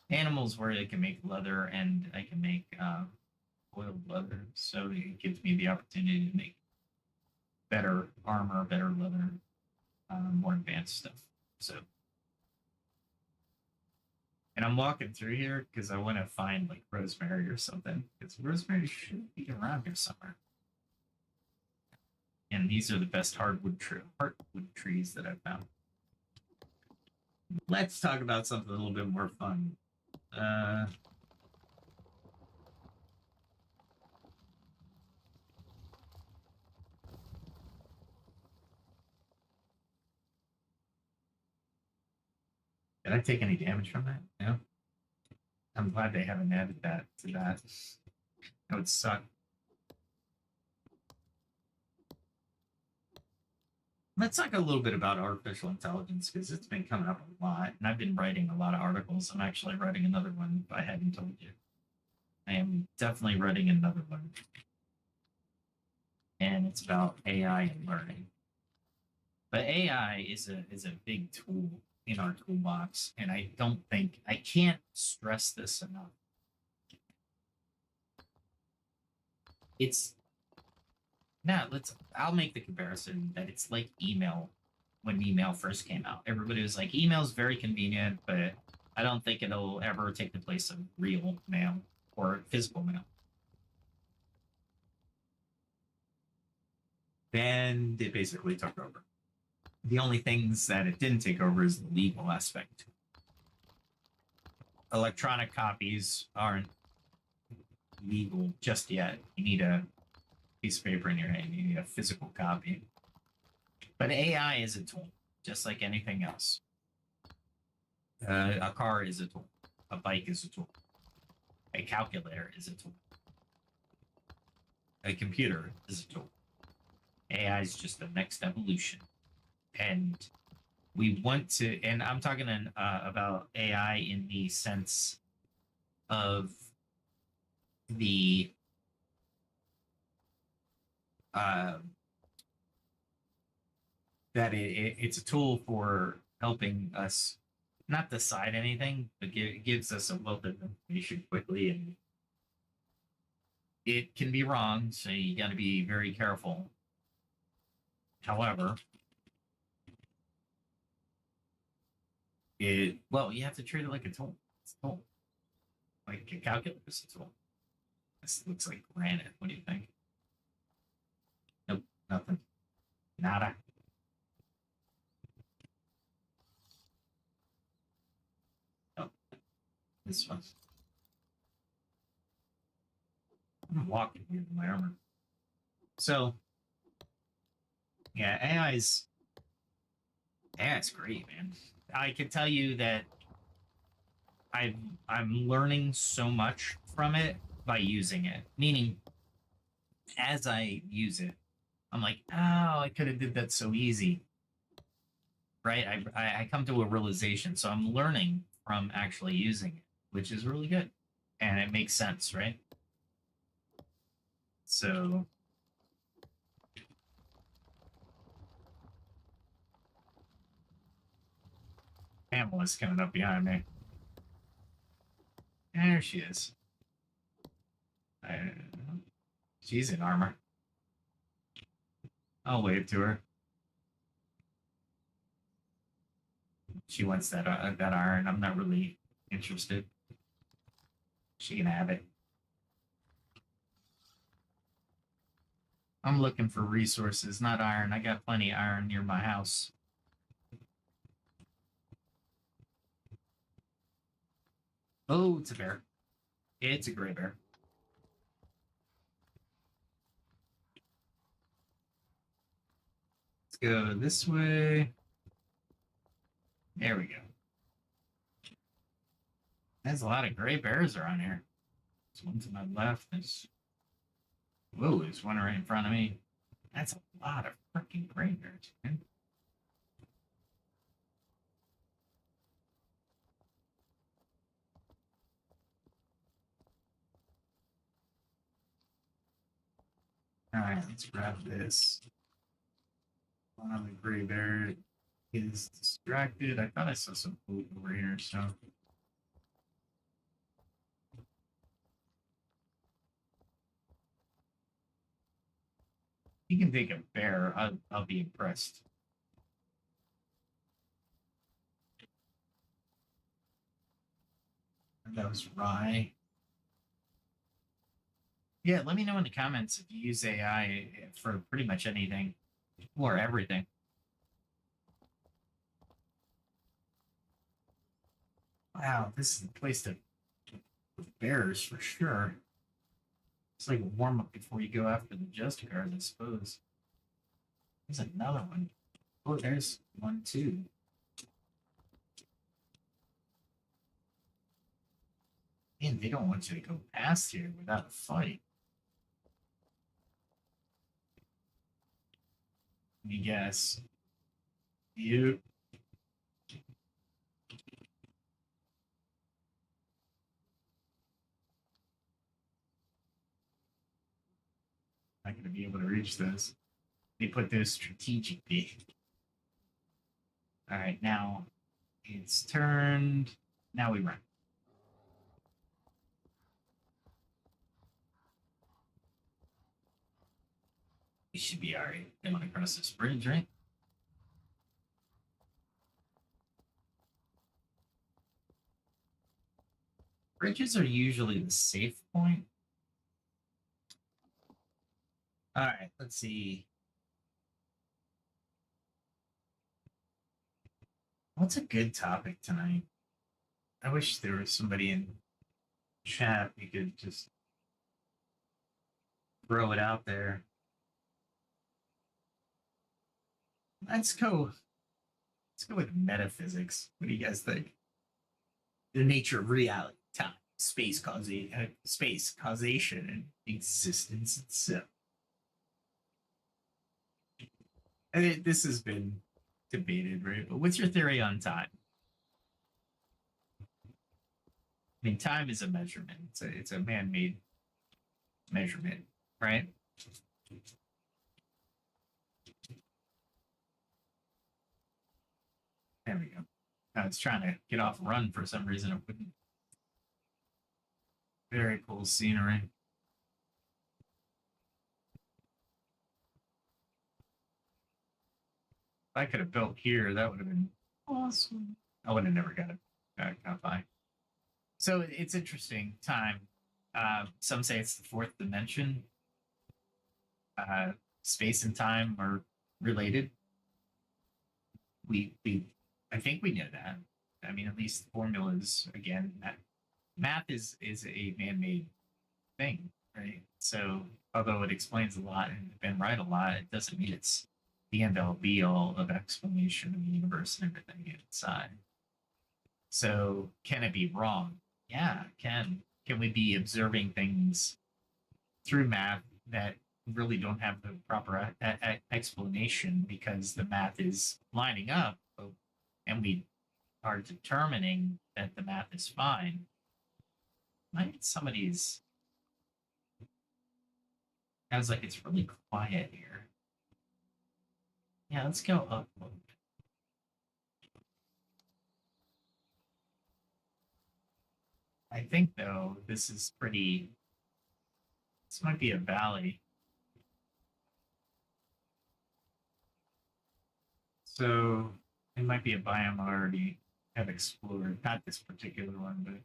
animals where I can make leather and I can make oiled leather, so it gives me the opportunity to make better armor, better leather, more advanced stuff. So, and I'm walking through here because I want to find like rosemary or something, because rosemary should be around here somewhere. And these are the best hardwood trees that I've found. Let's talk about something a little bit more fun. Did I take any damage from that? No. I'm glad they haven't added that to that. That would suck. Let's talk a little bit about artificial intelligence, because it's been coming up a lot, and I've been writing a lot of articles. I'm actually writing another one, if I hadn't told you. I am definitely writing another one. And it's about AI and learning. But AI is a big tool in our toolbox, and I can't stress this enough. I'll make the comparison that it's like email when email first came out. Everybody was like, email's very convenient, but I don't think it'll ever take the place of real mail or physical mail. Then it basically took over. The only things that it didn't take over is the legal aspect. Electronic copies aren't legal just yet. You need a piece of paper in your hand. You need a physical copy. But AI is a tool, just like anything else. A car is a tool. A bike is a tool. A calculator is a tool. A computer is a tool. AI is just the next evolution. And we want to, and I'm talking about AI in the sense of the that it's a tool for helping us not decide anything, but it gives us a wealth of information quickly, and it can be wrong, so you got to be very careful. However, you have to treat it like a tool. It's a tool. Like a calculator is a tool. This looks like granite. What do you think? Nope, nothing. Nada. Nope. This one. I'm walking here in my armor. So, yeah, AI's great, man. I can tell you that I'm learning so much from it by using it. Meaning, as I use it, I'm like, oh, I could have did that so easy. Right? I come to a realization. So I'm learning from actually using it, which is really good. And it makes sense, right? So Pamela's coming up behind me. There she is. She's in armor. I'll wave to her. She wants that iron. I'm not really interested. She can have it. I'm looking for resources, not iron. I got plenty of iron near my house. Oh, it's a bear. It's a gray bear. Let's go this way. There we go. There's a lot of gray bears around here. There's one to my left. Whoa, there's one right in front of me. That's a lot of freaking gray bears, man. All right, let's grab this. The gray bear is distracted. I thought I saw some food over here, so. You can take a bear. I'll be impressed. That was rye. Yeah, let me know in the comments if you use AI for pretty much anything or everything. Wow, this is the place to with bears for sure. It's like a warm up before you go after the Justicars, I suppose. There's another one. Oh, there's one too. Man, they don't want you to go past here without a fight. Let me guess. You. Not going to be able to reach those. They put those strategically. All right, now it's turned. Now we run. We should be all right. Going across this bridge, right? Bridges are usually the safe point. All right, let's see. What's a good topic tonight? I wish there was somebody in chat we could just throw it out there. Let's go. Let's go with metaphysics. What do you guys think? The nature of reality, time, space causation, and existence itself. And this has been debated, right? But what's your theory on time? I mean, time is a measurement. It's a man-made measurement, right? There we go. Now it's trying to get off run for some reason. It wouldn't. Very cool scenery. If I could have built here, that would have been awesome. I would have never got it. Got by. So it's interesting. Time. Some say it's the fourth dimension. Space and time are related. I think we know that. I mean, at least formulas. Again, math is a man-made thing, right? So although it explains a lot and been right a lot, it doesn't mean it's the end all be all of explanation of the universe and everything inside. So can it be wrong? Yeah, can. Can we be observing things through math that really don't have the proper explanation because the math is lining up and we are determining that the math is fine? Might somebody's. Sounds like it's really quiet here. Yeah, let's go up. I think though this is pretty. This might be a valley. So it might be a biome I already have explored. Not this particular one,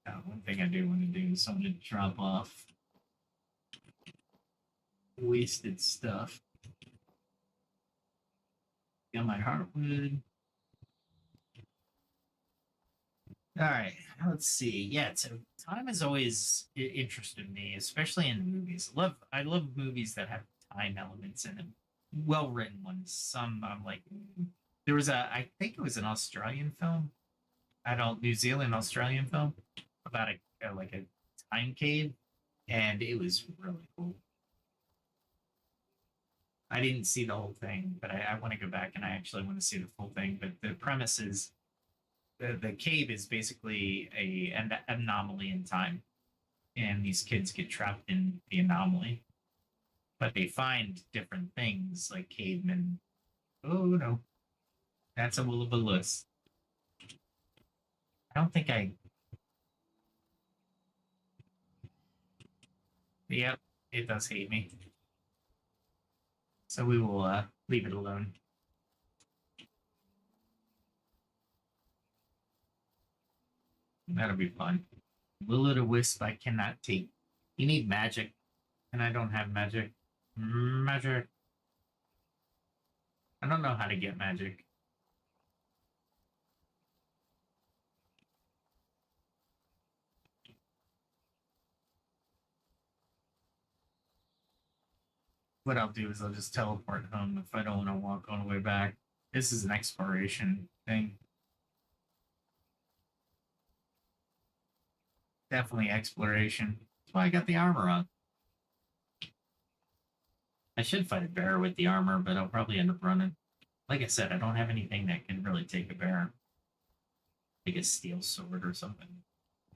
but one thing I do want to do is I'm going to drop off wasted stuff. Got my heartwood. All right, let's see. Yeah, so time has always interested me, especially in movies. I love movies that have time elements in them. Well written ones. Some I'm like, there was I think it was an Australian film, New Zealand Australian film about like a time cave, and it was really cool. I didn't see the whole thing, but I want to go back and I actually want to see the full thing. But the premise is the cave is basically an anomaly in time. and these kids get trapped in the anomaly. But they find different things like cavemen. Oh no, that's a Willibulus. I don't think I. Yep, it does hate me. So we will leave it alone. That'll be fun. Will-o'-the-wisp I cannot take. You need magic, and I don't have magic. Magic. I don't know how to get magic. What I'll do is I'll just teleport home if I don't want to walk all the way back. This is an exploration thing. Definitely exploration. That's why I got the armor on. I should fight a bear with the armor, but I'll probably end up running. Like I said, I don't have anything that can really take a bear. Like a steel sword or something.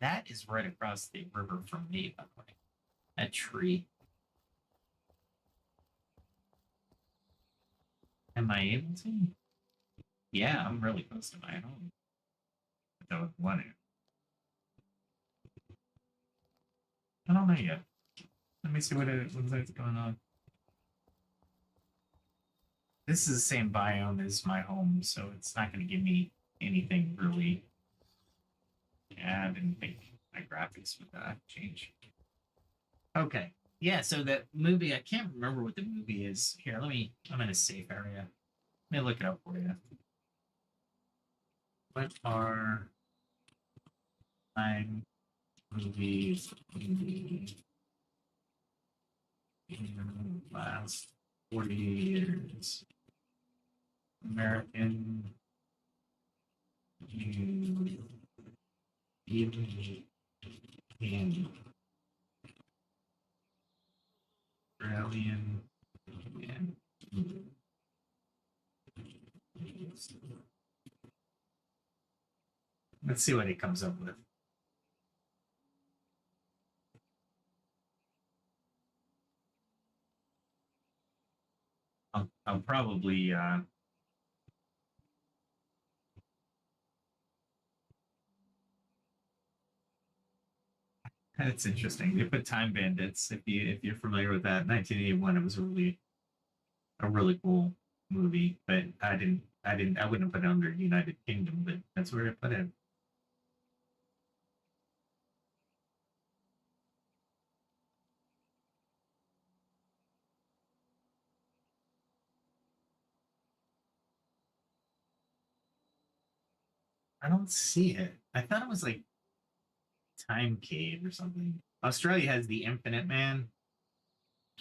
That is right across the river from me, by the way. That tree. Am I able to? Yeah, I'm really close to my home. But that would want to. I don't know yet. Let me see what's going on. This is the same biome as my home, so it's not going to give me anything really. Yeah, I didn't think my graphics would change. Okay. Yeah, so that movie, I can't remember what the movie is. Here, I'm in a safe area. Let me look it up for you. What are time movies in the last 40 years? American even in Australian and let's see what he comes up with. I'll probably that's interesting. They put Time Bandits. If you're familiar with that, 1981. It was a really cool movie, but I wouldn't put it under United Kingdom, but that's where I put it. I don't see it. I thought it was like Time Cave or something. Australia has The Infinite Man,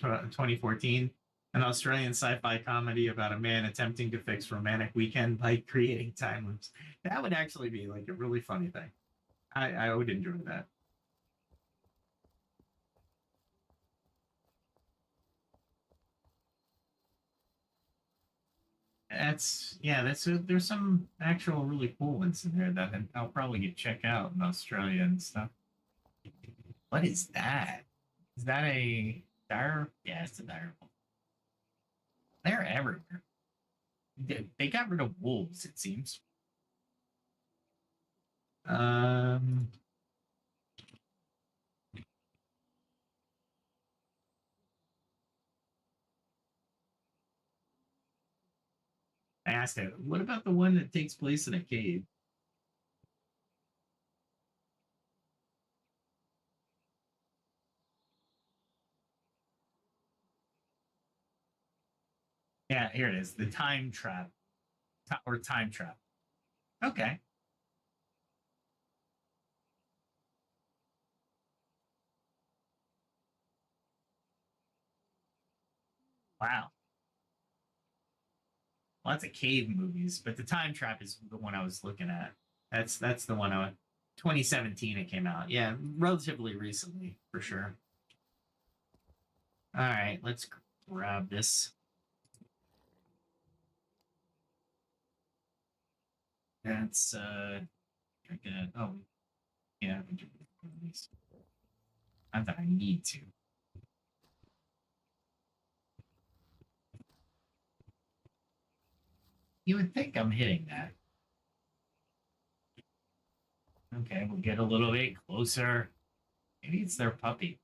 2014, an Australian sci-fi comedy about a man attempting to fix romantic weekend by creating time loops. That would actually be like a really funny thing. I would enjoy that. There's some actual really cool ones in there that I'll probably get check out in Australia and stuff. What is that? Is that a dire? Yeah, it's a dire. They're everywhere. They got rid of wolves, it seems. Um, I asked it, what about the one that takes place in a cave? Yeah, here it is. The time trap or time trap. Okay. Wow. Lots of cave movies, but the time trap is the one I was looking at. That's the one 2017 it came out. Yeah, relatively recently for sure. All right, let's grab this. That's oh yeah. Not that I need to. You would think I'm hitting that. Okay, we'll get a little bit closer. Maybe it's their puppy.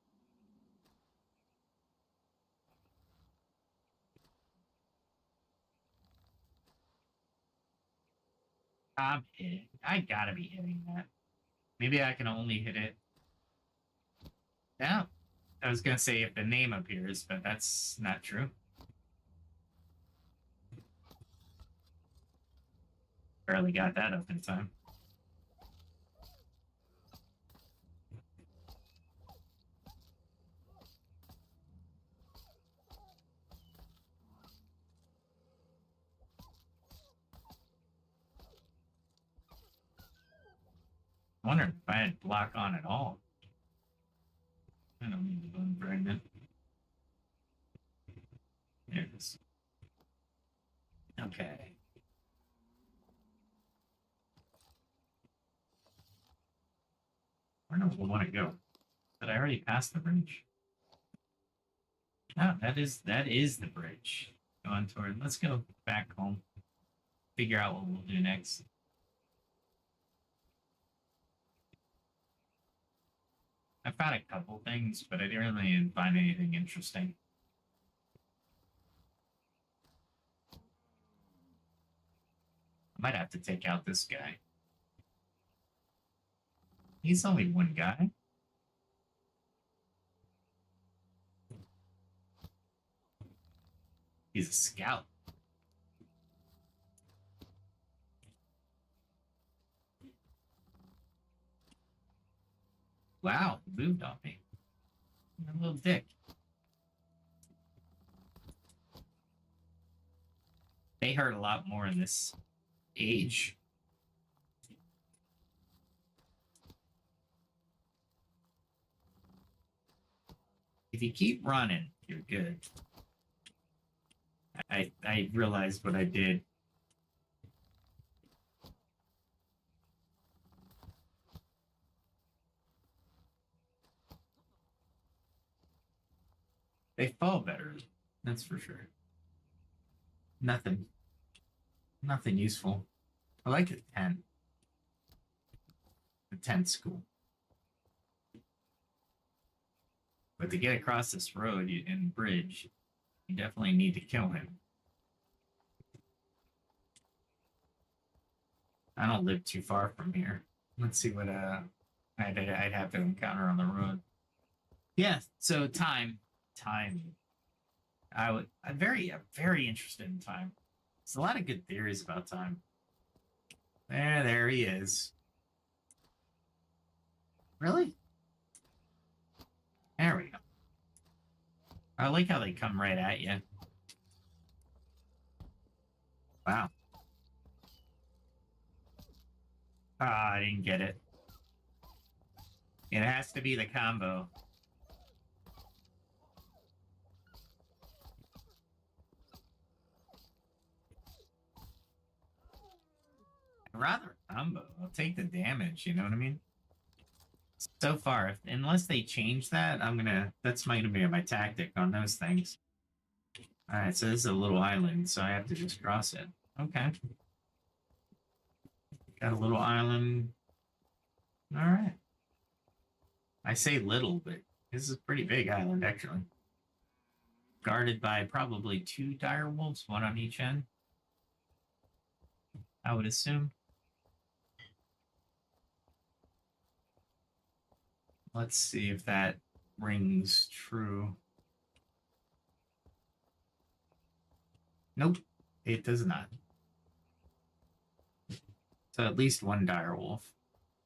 I'm hitting. I gotta be hitting that. Maybe I can only hit it. Yeah. I was gonna say if the name appears, but that's not true. Barely got that up in time. I wonder if I had block on at all. I don't need to go pregnant. There it is. Okay. Where do I want to go? Did I already pass the bridge? No, that is the bridge. Going toward. Let's go back home. Figure out what we'll do next. I found a couple things, but I didn't really find anything interesting. I might have to take out this guy. He's only one guy. He's a scout. Wow, he moved on me. A little dick. They hurt a lot more in this age. If you keep running, you're good. I realized what I did. They fall better, that's for sure. Nothing useful. I like the tent. The tent's cool. But to get across this road and bridge, you definitely need to kill him. I don't live too far from here. Let's see what I'd have to encounter on the road. Yeah, so time. I'm very interested in time. There's a lot of good theories about time. There he is. Really? There we go. I like how they come right at you. Wow. Ah, I didn't get it. It has to be the combo. Rather combo. I'll take the damage, you know what I mean? So far, unless they change that, that's gonna be my tactic on those things. Alright, so this is a little island, so I have to just cross it. Okay. Got a little island. Alright. I say little, but this is a pretty big island, actually. Guarded by probably 2 dire wolves, one on each end. I would assume. Let's see if that rings true. Nope, it does not. So at least 1 dire wolf.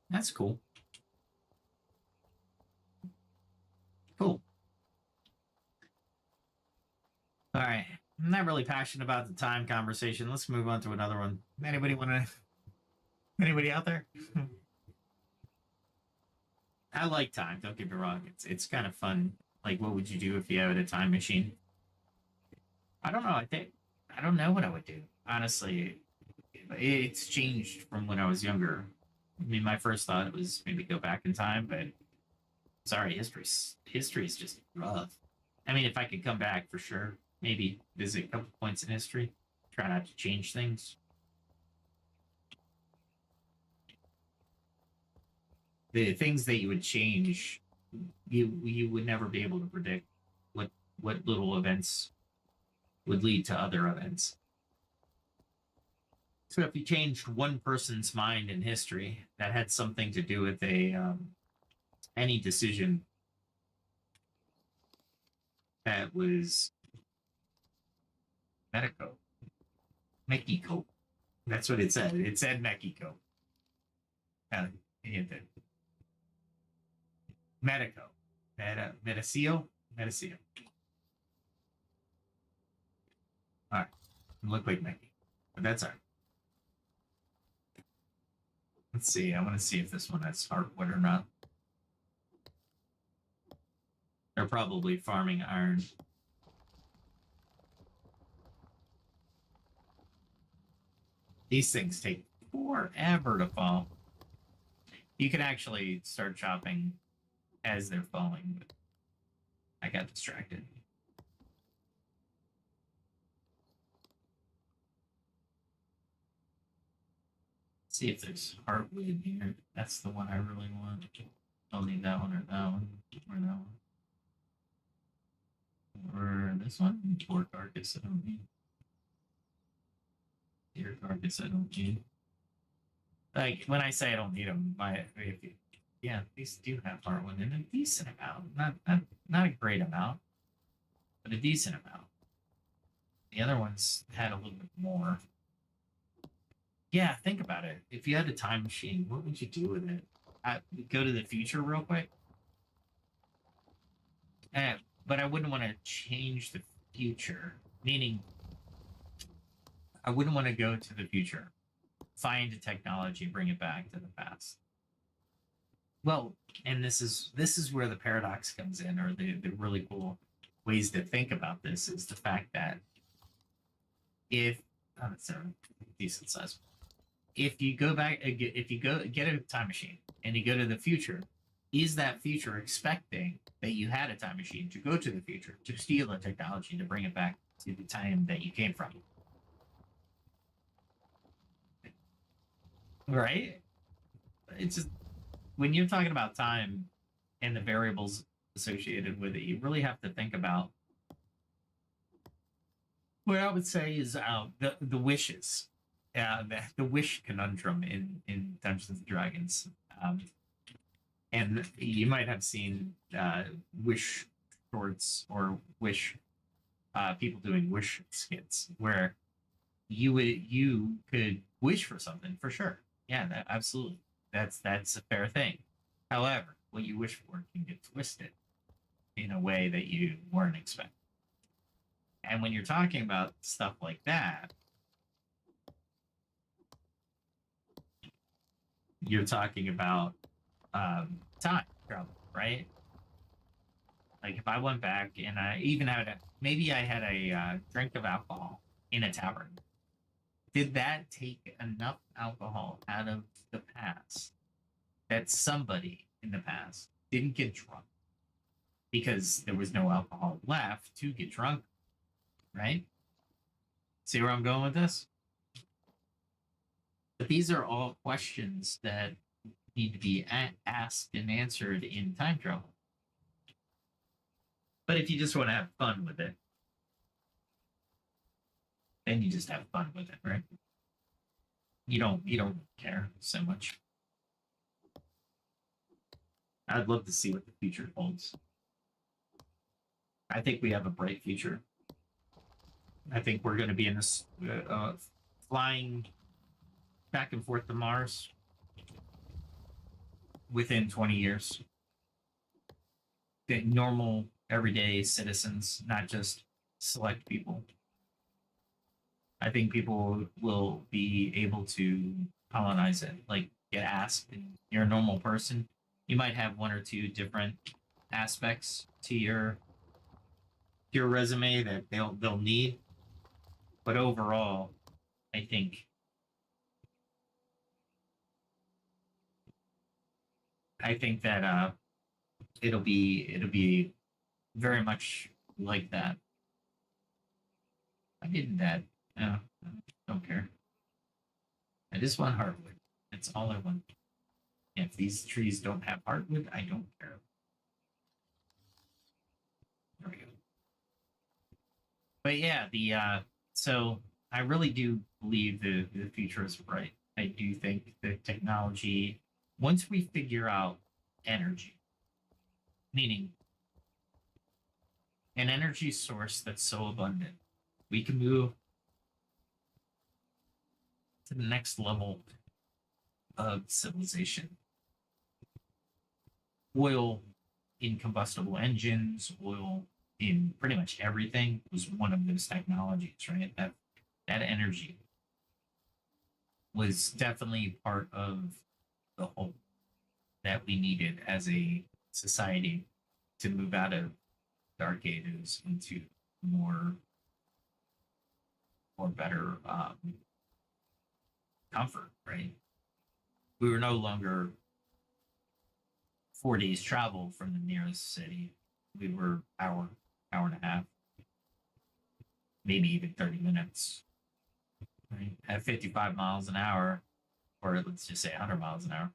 That's cool. Cool. All right. I'm not really passionate about the time conversation. Let's move on to another one. Anybody out there? I like time, don't get me wrong. It's kind of fun. Like, what would you do if you had a time machine? I don't know. I don't know what I would do. Honestly, it's changed from when I was younger. I mean, my first thought was maybe go back in time, but Sorry, history's just rough. I mean, if I could come back for sure, maybe visit a couple points in history, try not to change things. The things that you would change, you would never be able to predict what little events would lead to other events. So if you changed one person's mind in history that had something to do with any decision that was Mexico. That's what it said. It said Mexico. It did. Medico. Medicio. All right. It looked like Mexico, but that's all right. Let's see. I want to see if this one has hardwood or not. They're probably farming iron. These things take forever to fall. You can actually start chopping as they're falling, but I got distracted. Let's see if there's hardwood in here. That's the one I really want. I'll need that one or that one or that one. Or this one. Or carcass, I don't need. Deer carcass, I don't need. Like, when I say I don't need them, yeah, these do have hardwood in a decent amount. Not a great amount, but a decent amount. The other ones had a little bit more. Yeah, think about it. If you had a time machine, what would you do with it? Go to the future real quick. But I wouldn't want to change the future, meaning I wouldn't want to go to the future, find a technology, bring it back to the past. Well, and this is where the paradox comes in, or the really cool ways to think about this is the fact that if it's a decent size. If you go back, if you go get a time machine and you go to the future, is that future expecting that you had a time machine to go to the future to steal the technology to bring it back to the time that you came from? Right? It's just when you're talking about time and the variables associated with it, you really have to think about what I would say is the wishes, the wish conundrum in Dungeons and Dragons, and you might have seen wish shorts or wish people doing wish skits where you could wish for something for sure. Yeah, absolutely. That's a fair thing. However, what you wish for can get twisted in a way that you weren't expecting. And when you're talking about stuff like that, you're talking about time travel, right? Like if I went back and I even had maybe I had a drink of alcohol in a tavern. Did that take enough alcohol out of the past that somebody in the past didn't get drunk because there was no alcohol left to get drunk, right? See where I'm going with this? But these are all questions that need to be asked and answered in time travel. But if you just want to have fun with it, then you just have fun with it, right? You don't care so much. I'd love to see what the future holds. I think we have a bright future. I think we're going to be in this flying back and forth to Mars within 20 years. The normal, everyday citizens, not just select people. I think people will be able to colonize it. Like, get asked, you're a normal person. You might have one or two different aspects to your resume that they'll need, but overall, I think that it'll be very much like that. I did that. No, I don't care. I just want hardwood. That's all I want. If these trees don't have hardwood, I don't care. There we go. But yeah, the so I really do believe the future is bright. I do think that technology, once we figure out energy, meaning an energy source that's so abundant, we can move to the next level of civilization. Oil in combustible engines, oil in pretty much everything was one of those technologies, right? That energy was definitely part of the whole that we needed as a society to move out of dark ages into more or better comfort, right? We were no longer 4 days travel from the nearest city. We were hour and a half, maybe even 30 minutes. Right? At 55 miles an hour, or let's just say 100 miles an hour,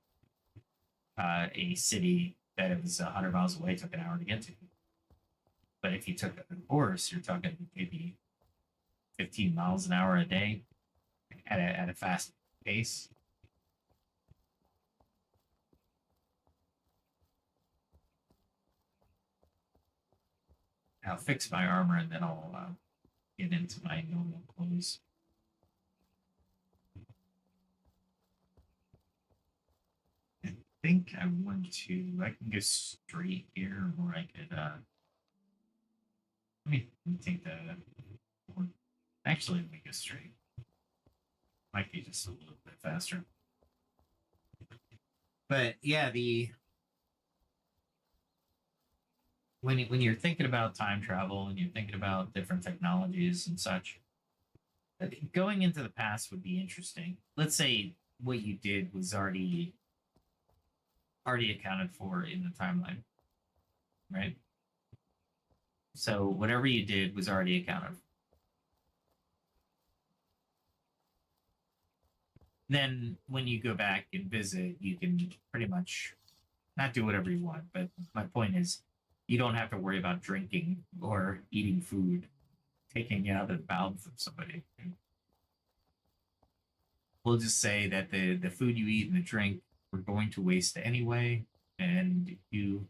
a city that was 100 miles away took an hour to get to. But if you took a horse, you're talking maybe 15 miles an hour a day at a fast pace. I'll fix my armor and then I'll get into my normal clothes. I think I want to. I can go straight here, or I could. Let me take the. Actually, let me go straight. Might be just a little bit faster. But yeah, when you're thinking about time travel and you're thinking about different technologies and such, going into the past would be interesting. Let's say what you did was already accounted for in the timeline, right? So whatever you did was already accounted for. Then when you go back and visit, you can pretty much not do whatever you want. But my point is, you don't have to worry about drinking or eating food, taking it out of the mouth of somebody. We'll just say that the food you eat and the drink we're going to waste anyway, and you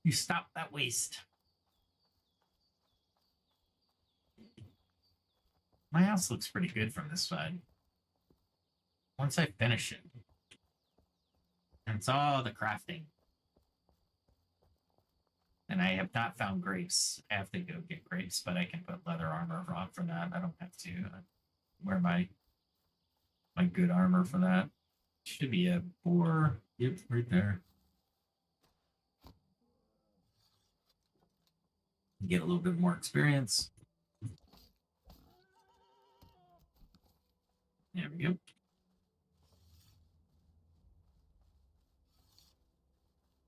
stop that waste. My house looks pretty good from this side. Once I finish it, and it's all the crafting. And I have not found grapes. I have to go get grapes, but I can put leather armor on for that. I don't have to wear my good armor for that. Should be a 4. Yep, right there. Get a little bit more experience. There we go.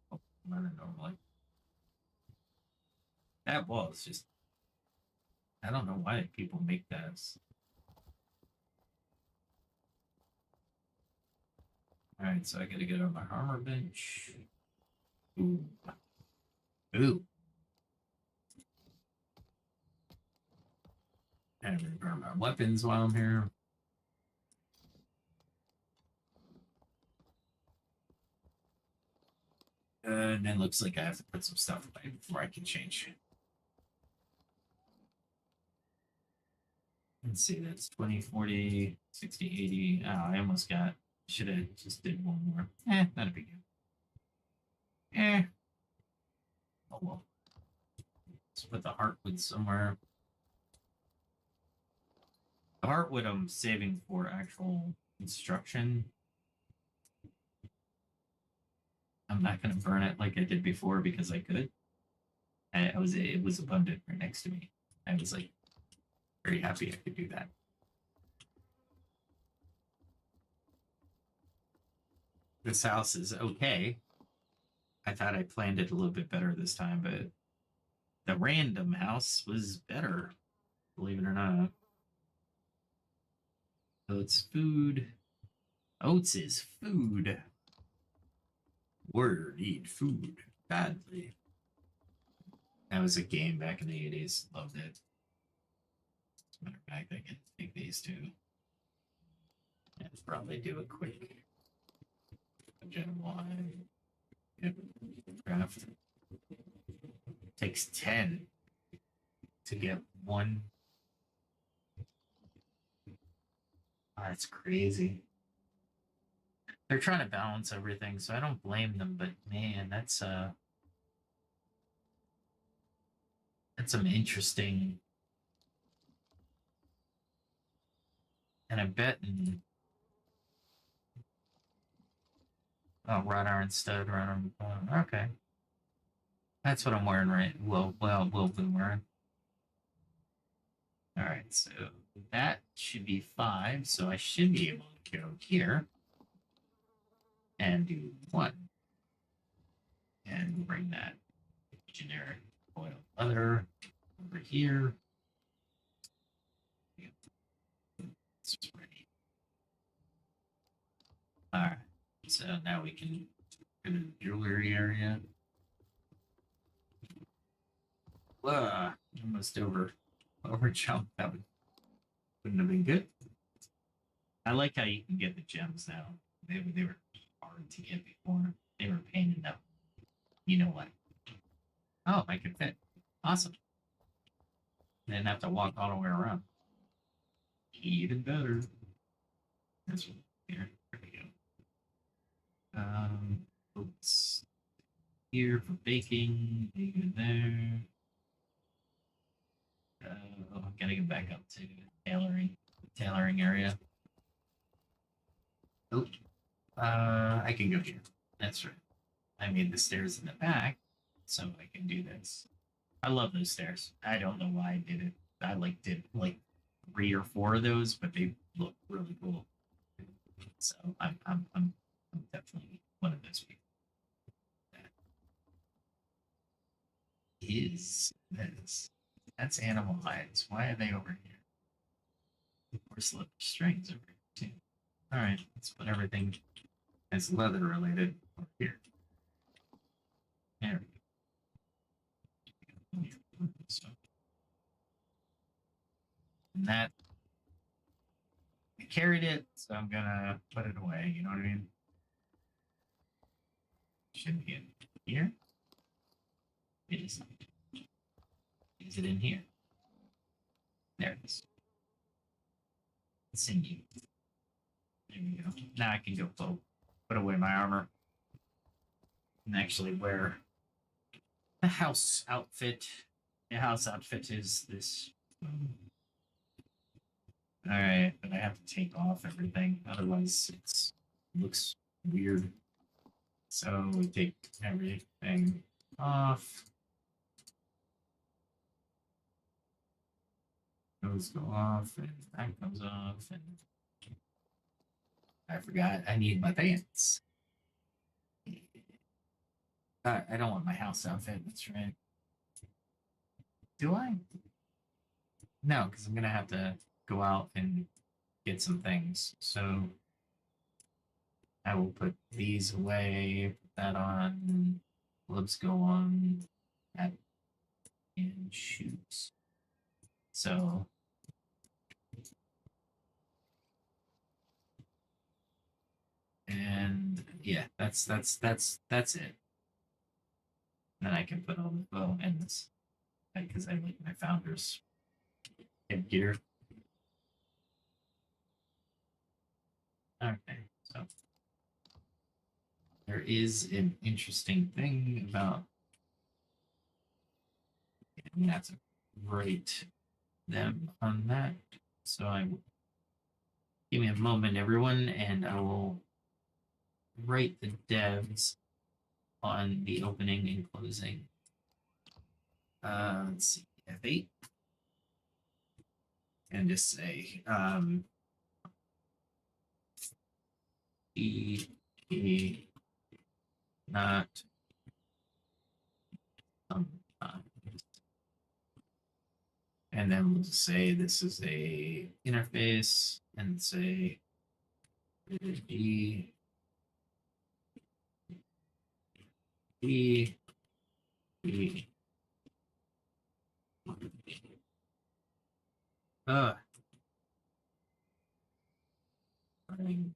Oh, leather normally. That was just. I don't know why people make that. All right, so I got to get on my armor bench. Ooh. Ooh. And repair my weapons while I'm here. And then looks like I have to put some stuff away before I can change. Let's see, that's 20, 40, 60, 80. Oh, I almost got. Should have just did one more. Not a big deal. Oh well. Let's put the heartwood somewhere. The heartwood I'm saving for actual construction. I'm not going to burn it like I did before because I could. It was abundant right next to me. I was like very happy I could do that. this house is okay. I thought I planned it a little bit better this time, but the random house was better, believe it or not. Oats food. Oats is food. Word, eat food badly. That was a game back in the 80s. Loved it. As a matter of fact, I can take these two. And probably do a quick general craft. Takes 10 to get one. Oh, that's crazy. They're trying to balance everything, so I don't blame them, but man, that's some interesting. And I bet in wrought iron stud, wrought iron. Okay, that's what I'm wearing, right? Will be wearing. All right, so that should be 5. So I should be able to go here and do 1, and bring that generic oil leather over here. It's ready. All right, so now we can go to the jewelry area. Almost over jump. That wouldn't have been good. I like how you can get the gems now. They were hard to get before. They were pain in the. You know what? Oh, I can fit. Awesome. Didn't have to walk all the way around. Even better. This one here. There we go. Oops. Here for baking. Even there. I gotta go back up to tailoring area. Oh, I can go here. That's right. I made the stairs in the back, so I can do this. I love those stairs. I don't know why I did it. I did 3 or 4 of those, but they look really cool. So I'm definitely one of those people. That is this. That's animal hides. Why are they over here? Or slip strings over here too. All right, let's put everything that's leather related over here. There we go. So, and that I carried it, so I'm gonna put it away. You know what I mean? Should be in here. It is not. Is it in here? There it is. It's in you. There we go. Now I can go put away my armor and actually wear the house outfit. The house outfit is this. All right, but I have to take off everything, otherwise it looks weird. So we take everything off. Those go off, and that comes off, and I forgot I need my pants. I don't want my house outfit. That's right. Do I? No, because I'm gonna have to go out and get some things. So I will put these away, put that on, gloves go on, that, and shoes. So and yeah, that's it. Then I can put all the bow in this because I like my founders headgear. Okay, so there is an interesting thing about. And that's write them on that. So give me a moment, everyone, and I will write the devs on the opening and closing. Let's see, F8, and just say the be not sometimes. And then we'll say this is a interface and say G E E running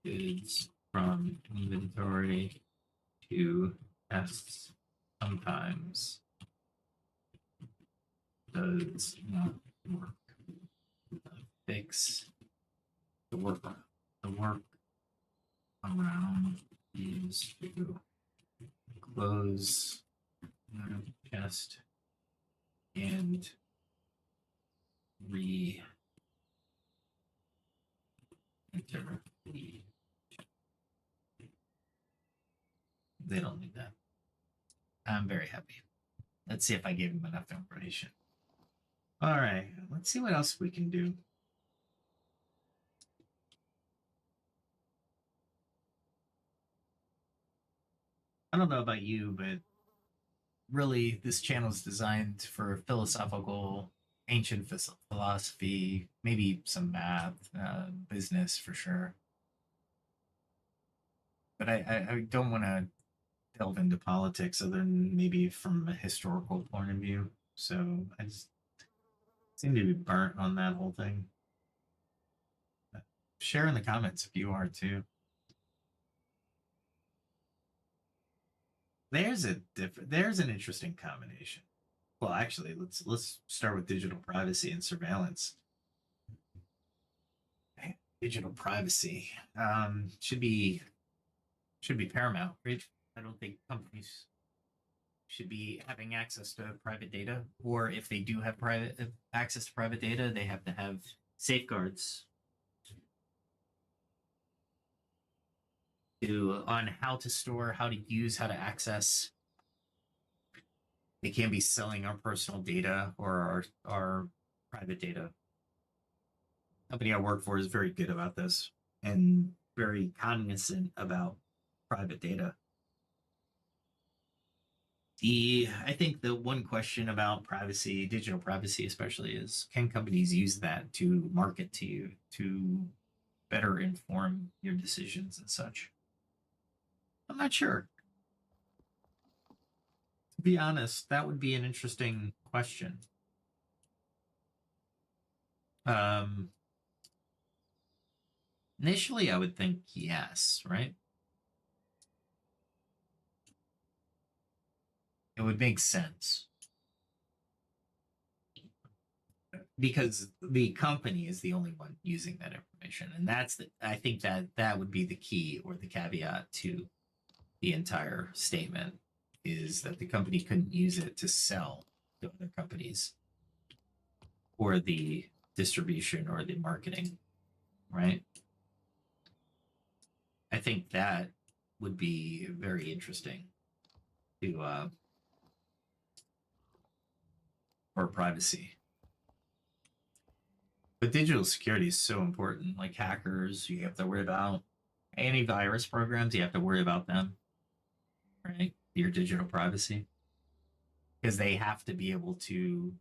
goods from inventory to tests sometimes does not work. Fix the work around is to close test and re enter the. They don't need that. I'm very happy. Let's see if I gave him enough information. All right, let's see what else we can do. I don't know about you, but really this channel is designed for philosophical, ancient philosophy, maybe some math, business for sure. But I don't want to delve into politics other than maybe from a historical point of view. So I just seem to be burnt on that whole thing. Share in the comments if you are too. There's an interesting combination. Well, actually, let's start with digital privacy and surveillance. Digital privacy should be paramount, right? I don't think companies should be having access to private data, or if they do have access to private data, they have to have safeguards on how to store, how to use, how to access. They can't be selling our personal data or our private data. The company I work for is very good about this and very cognizant about private data. I think the one question about privacy, digital privacy especially, is can companies use that to market to you to better inform your decisions and such? I'm not sure. To be honest, that would be an interesting question. Initially, I would think yes, right? It would make sense. Because the company is the only one using that information. And I think that would be the key or the caveat to the entire statement, is that the company couldn't use it to sell to other companies or the distribution or the marketing, right? I think that would be very interesting to for privacy. But digital security is so important. Like hackers, you have to worry about antivirus programs. You have to worry about them, right? Your digital privacy, because they have to be able to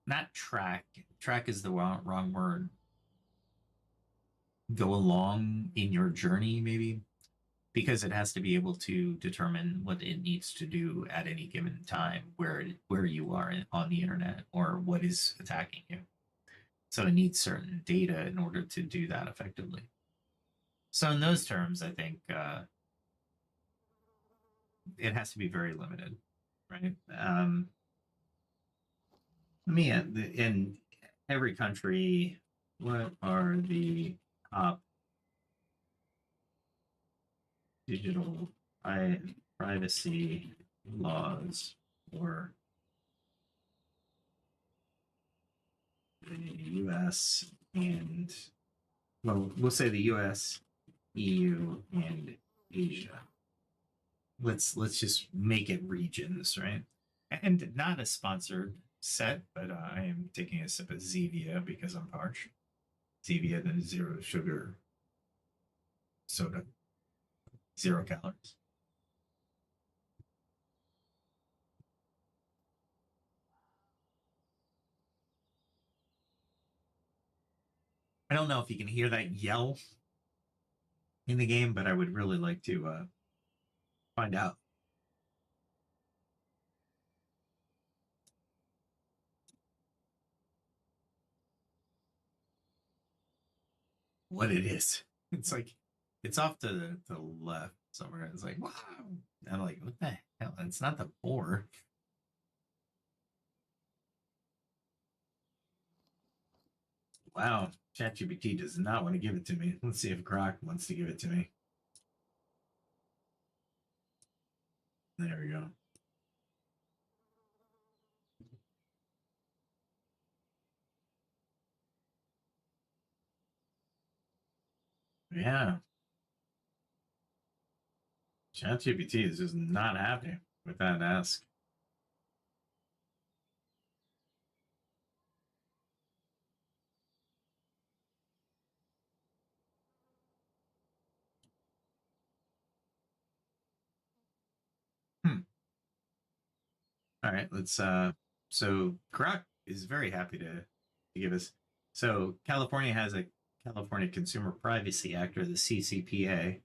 not track. Track is the wrong word. Go along in your journey, maybe, because it has to be able to determine what it needs to do at any given time, where you are on the internet or what is attacking you. So it needs certain data in order to do that effectively. So in those terms, I think it has to be very limited, right? Let me in every country, what are the top digital privacy laws for the U.S. and, well, we'll say the U.S., EU, and Asia. Let's just make it regions, right? And not a sponsored set, but I am taking a sip of Zevia because I'm parched. Zevia, the zero sugar soda. 0 calories. I don't know if you can hear that yell in the game, but I would really like to find out. What it is. It's like, it's off to the left somewhere. It's like, wow. I'm like, what the hell? It's not the 4. Wow. ChatGPT does not want to give it to me. Let's see if Grok wants to give it to me. There we go. Yeah. ChatGPT is just not happy with that ask. All right, let's so Grok is very happy to give us. So California has a California Consumer Privacy Act, or the CCPA.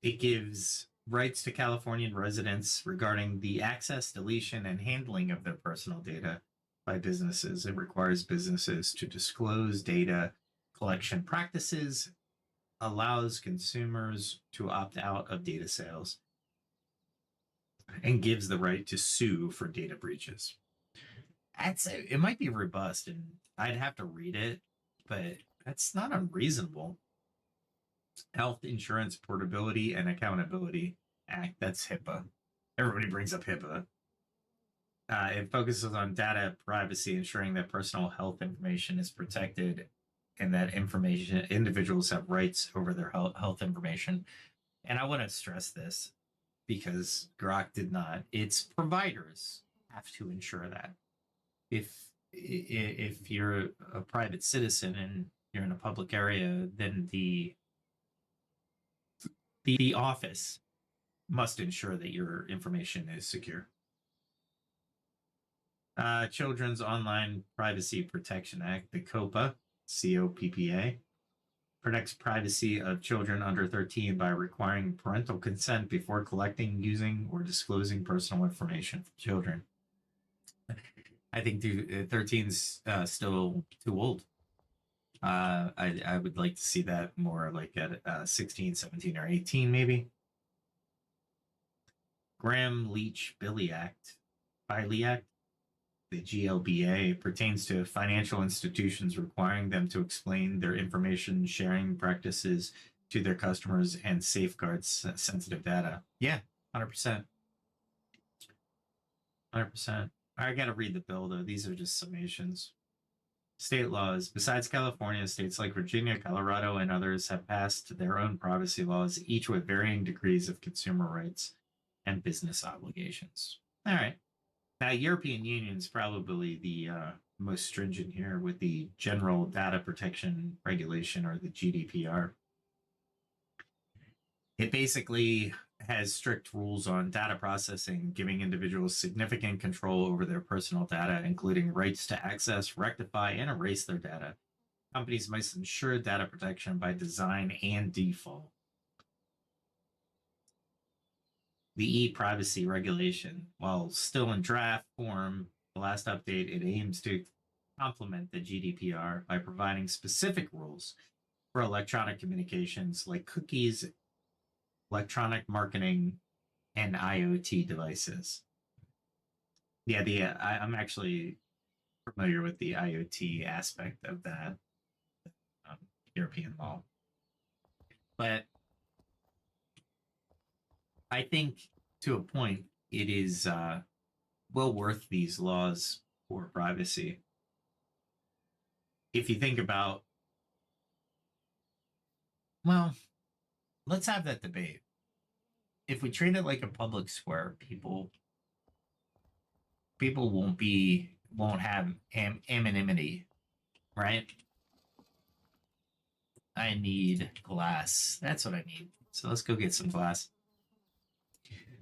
It gives rights to Californian residents regarding the access, deletion, and handling of their personal data by businesses. It requires businesses to disclose data collection practices, allows consumers to opt out of data sales, and gives the right to sue for data breaches. I'd say it might be robust, and I'd have to read it, but that's not unreasonable. Health Insurance Portability and Accountability Act, that's HIPAA. Everybody brings up HIPAA. It focuses on data privacy, ensuring that personal health information is protected and that individuals have rights over their health information. And I want to stress this because Grok did not. Its providers have to ensure that. If you're a private citizen and you're in a public area, then the office must ensure that your information is secure. Children's Online Privacy Protection Act, the COPPA, COPPA, protects privacy of children under 13 by requiring parental consent before collecting, using, or disclosing personal information from children. I think 13's still too old. I would like to see that more like at 16, 17, or 18, maybe. Graham-Leach-Billy Act, the GLBA, pertains to financial institutions, requiring them to explain their information sharing practices to their customers and safeguards sensitive data. Yeah, 100%. 100%. I got to read the bill, though. These are just summations. State laws. Besides California, states like Virginia, Colorado, and others have passed their own privacy laws, each with varying degrees of consumer rights and business obligations. All right. Now, European Union is probably the most stringent here with the General Data Protection Regulation, or the GDPR. It basically has strict rules on data processing, giving individuals significant control over their personal data, including rights to access, rectify, and erase their data. Companies must ensure data protection by design and default. The e-privacy regulation, while still in draft form, the last update, it aims to complement the GDPR by providing specific rules for electronic communications like cookies, electronic marketing, and IoT devices. Yeah, I'm actually familiar with the IoT aspect of that European law. But I think to a point it is well worth these laws for privacy. If you think about, well, let's have that debate. If we treat it like a public square, people won't have anonymity, right? I need glass. That's what I need. So let's go get some glass.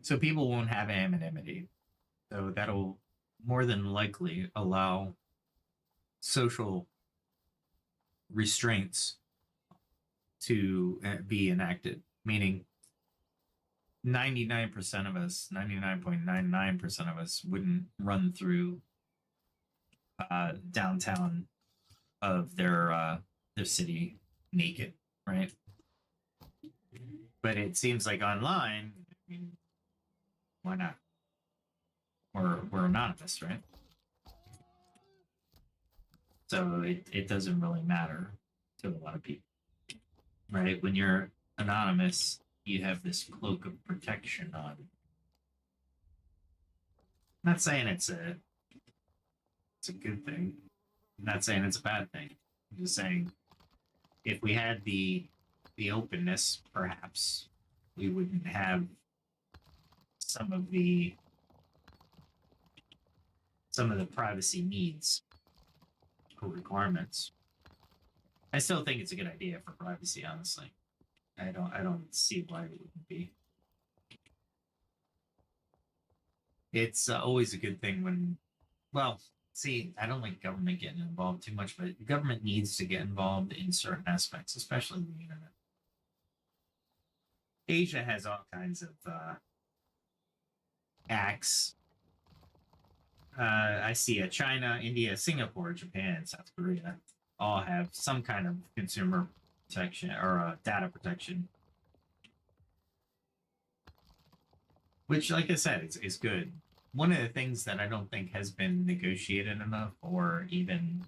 So people won't have anonymity. So that'll more than likely allow social restraints to be enacted, meaning 99% of us, 99.99% of us wouldn't run through downtown of their city naked, right? But it seems like online, I mean, why not? We're anonymous, right? So it doesn't really matter to a lot of people, right? When you're anonymous, you have this cloak of protection on. I'm not saying it's a good thing. I'm not saying it's a bad thing. I'm just saying if we had the openness, perhaps we wouldn't have some of the privacy needs or requirements. I still think it's a good idea for privacy, honestly. I don't see why it wouldn't be. It's always a good thing when, well, see, I don't like government getting involved too much, but the government needs to get involved in certain aspects, especially the internet. Asia has all kinds of acts. I see China, India, Singapore, Japan, South Korea all have some kind of consumer protection or data protection, which, like I said, is good. One of the things that I don't think has been negotiated enough or even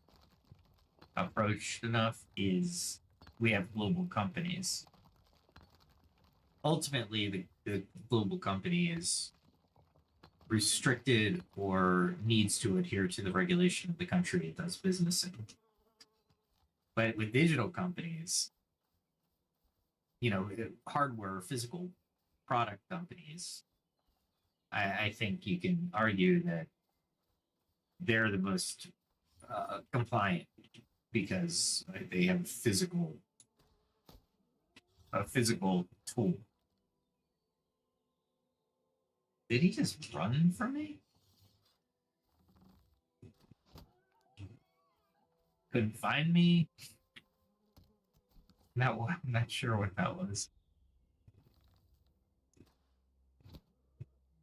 approached enough is we have global companies. Ultimately, the global company is restricted or needs to adhere to the regulation of the country it does business in. But with digital companies, hardware, physical product companies, I think you can argue that they're the most compliant because they have a physical tool. Did he just run from me? Couldn't find me? No, I'm not sure what that was.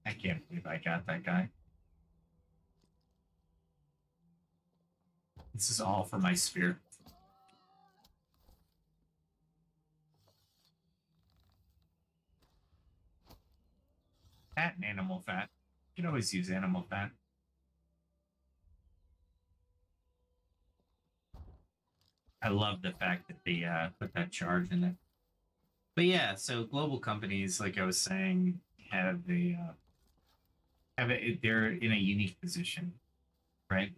I can't believe I got that guy. This is all for my spirit. Fat and animal fat. You can always use animal fat. I love the fact that they put that charge in it. But yeah, so global companies, like I was saying, have they're in a unique position, right?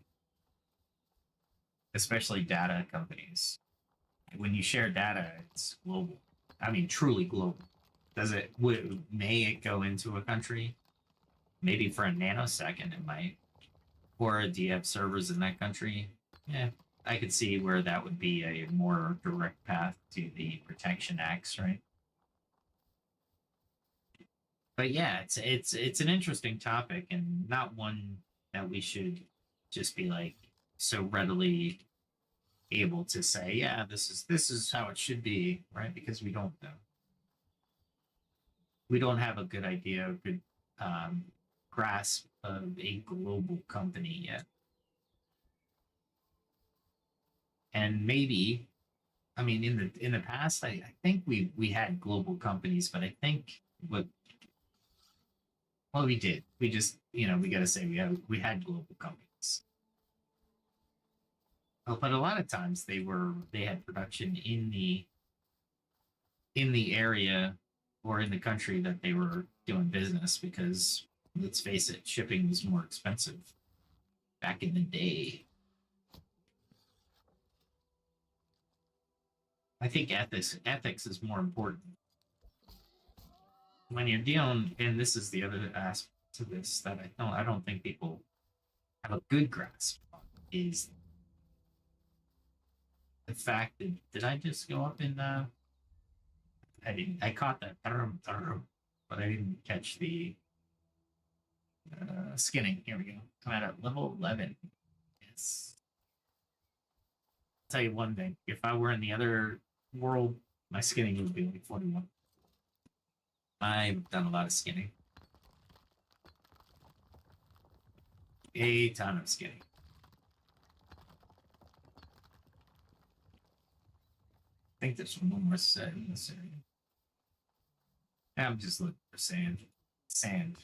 Especially data companies. When you share data, it's global. I mean, truly global. May it go into a country? Maybe for a nanosecond it might. Or do you have servers in that country? Yeah, I could see where that would be a more direct path to the Protection Acts, right? But yeah, it's an interesting topic and not one that we should just be like so readily able to say, yeah, this is how it should be, right? Because we don't know. We don't have a good idea, a good grasp of a global company yet. And maybe, I mean, in the past, I think we had global companies, but I think we did. We just, we got to say we had global companies. But a lot of times they had production in the area or in the country that they were doing business because let's face it, shipping was more expensive back in the day. I think ethics is more important when you're dealing, and this is the other aspect to this that I don't think people have a good grasp on is the fact that did I just go up in I didn't. I caught that, but I didn't catch the skinning. Here we go. I'm at level 11. Yes. I'll tell you one thing. If I were in the other world, my skinning would be like 41. I've done a lot of skinning. A ton of skinning. I think there's one more set in this area. I'm just looking for sand. Sand.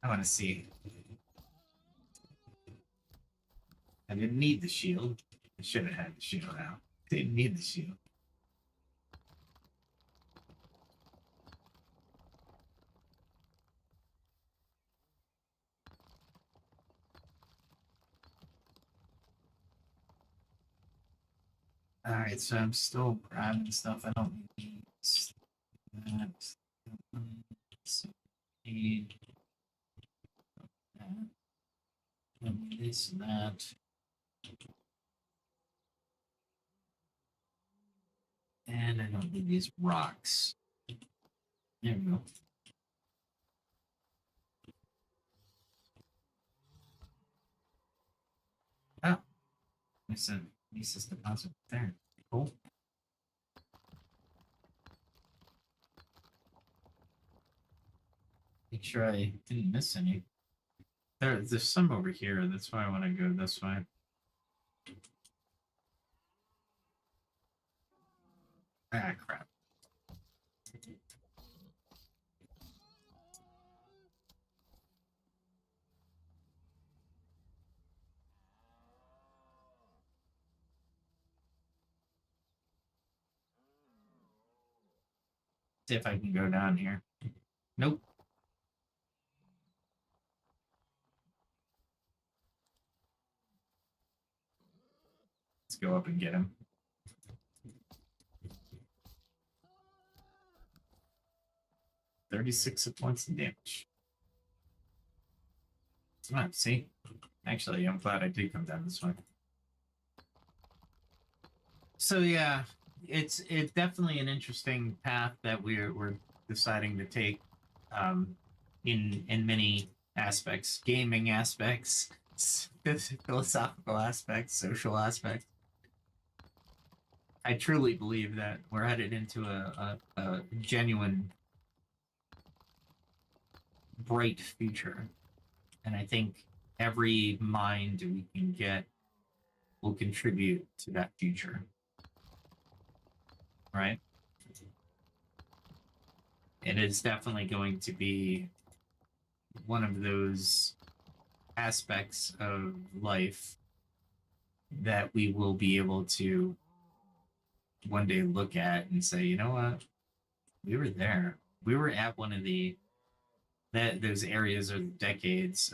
I want to see. I didn't need the shield. I should have had the shield out. Didn't need the shield. Alright, so I'm still grabbing stuff I don't need. That. Need that. This, that. And I don't need these rocks. There we go. Oh. There's a Mises deposit there. Cool. Make sure I didn't miss any. There's some over here. That's why I want to go this way. Ah, crap. See if I can go down here. Nope. Let's go up and get him. $36 points of damage. Ah, see? Actually, I'm glad I did come down this way. So yeah, it's definitely an interesting path that we're deciding to take in many aspects, gaming aspects, philosophical aspects, social aspects. I truly believe that we're headed into a genuine bright future, and I think every mind we can get will contribute to that future. Right? It is definitely going to be one of those aspects of life that we will be able to one day look at and say, you know what? We were there. We were at one of those areas or decades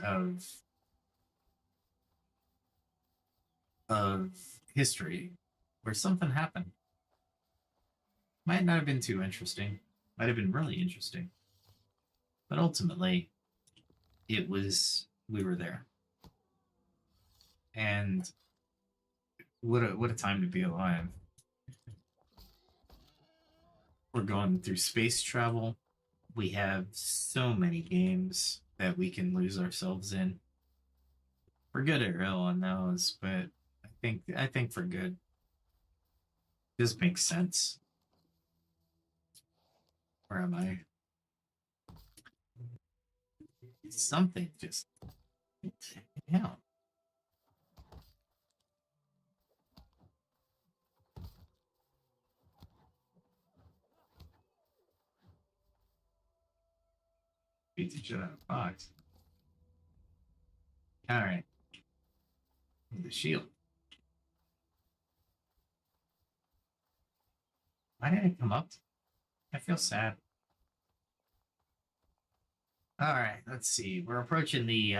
of history where something happened. Might not have been too interesting. Might have been really interesting. But ultimately, we were there. And what a time to be alive. We're going through space travel. We have so many games that we can lose ourselves in. We're good or ill on those, but I think for good. This makes sense. Where am I? Something just... Yeah. Beat the shit out of a box. Alright. The shield. Why did it come up? I feel sad. Alright, let's see. We're approaching the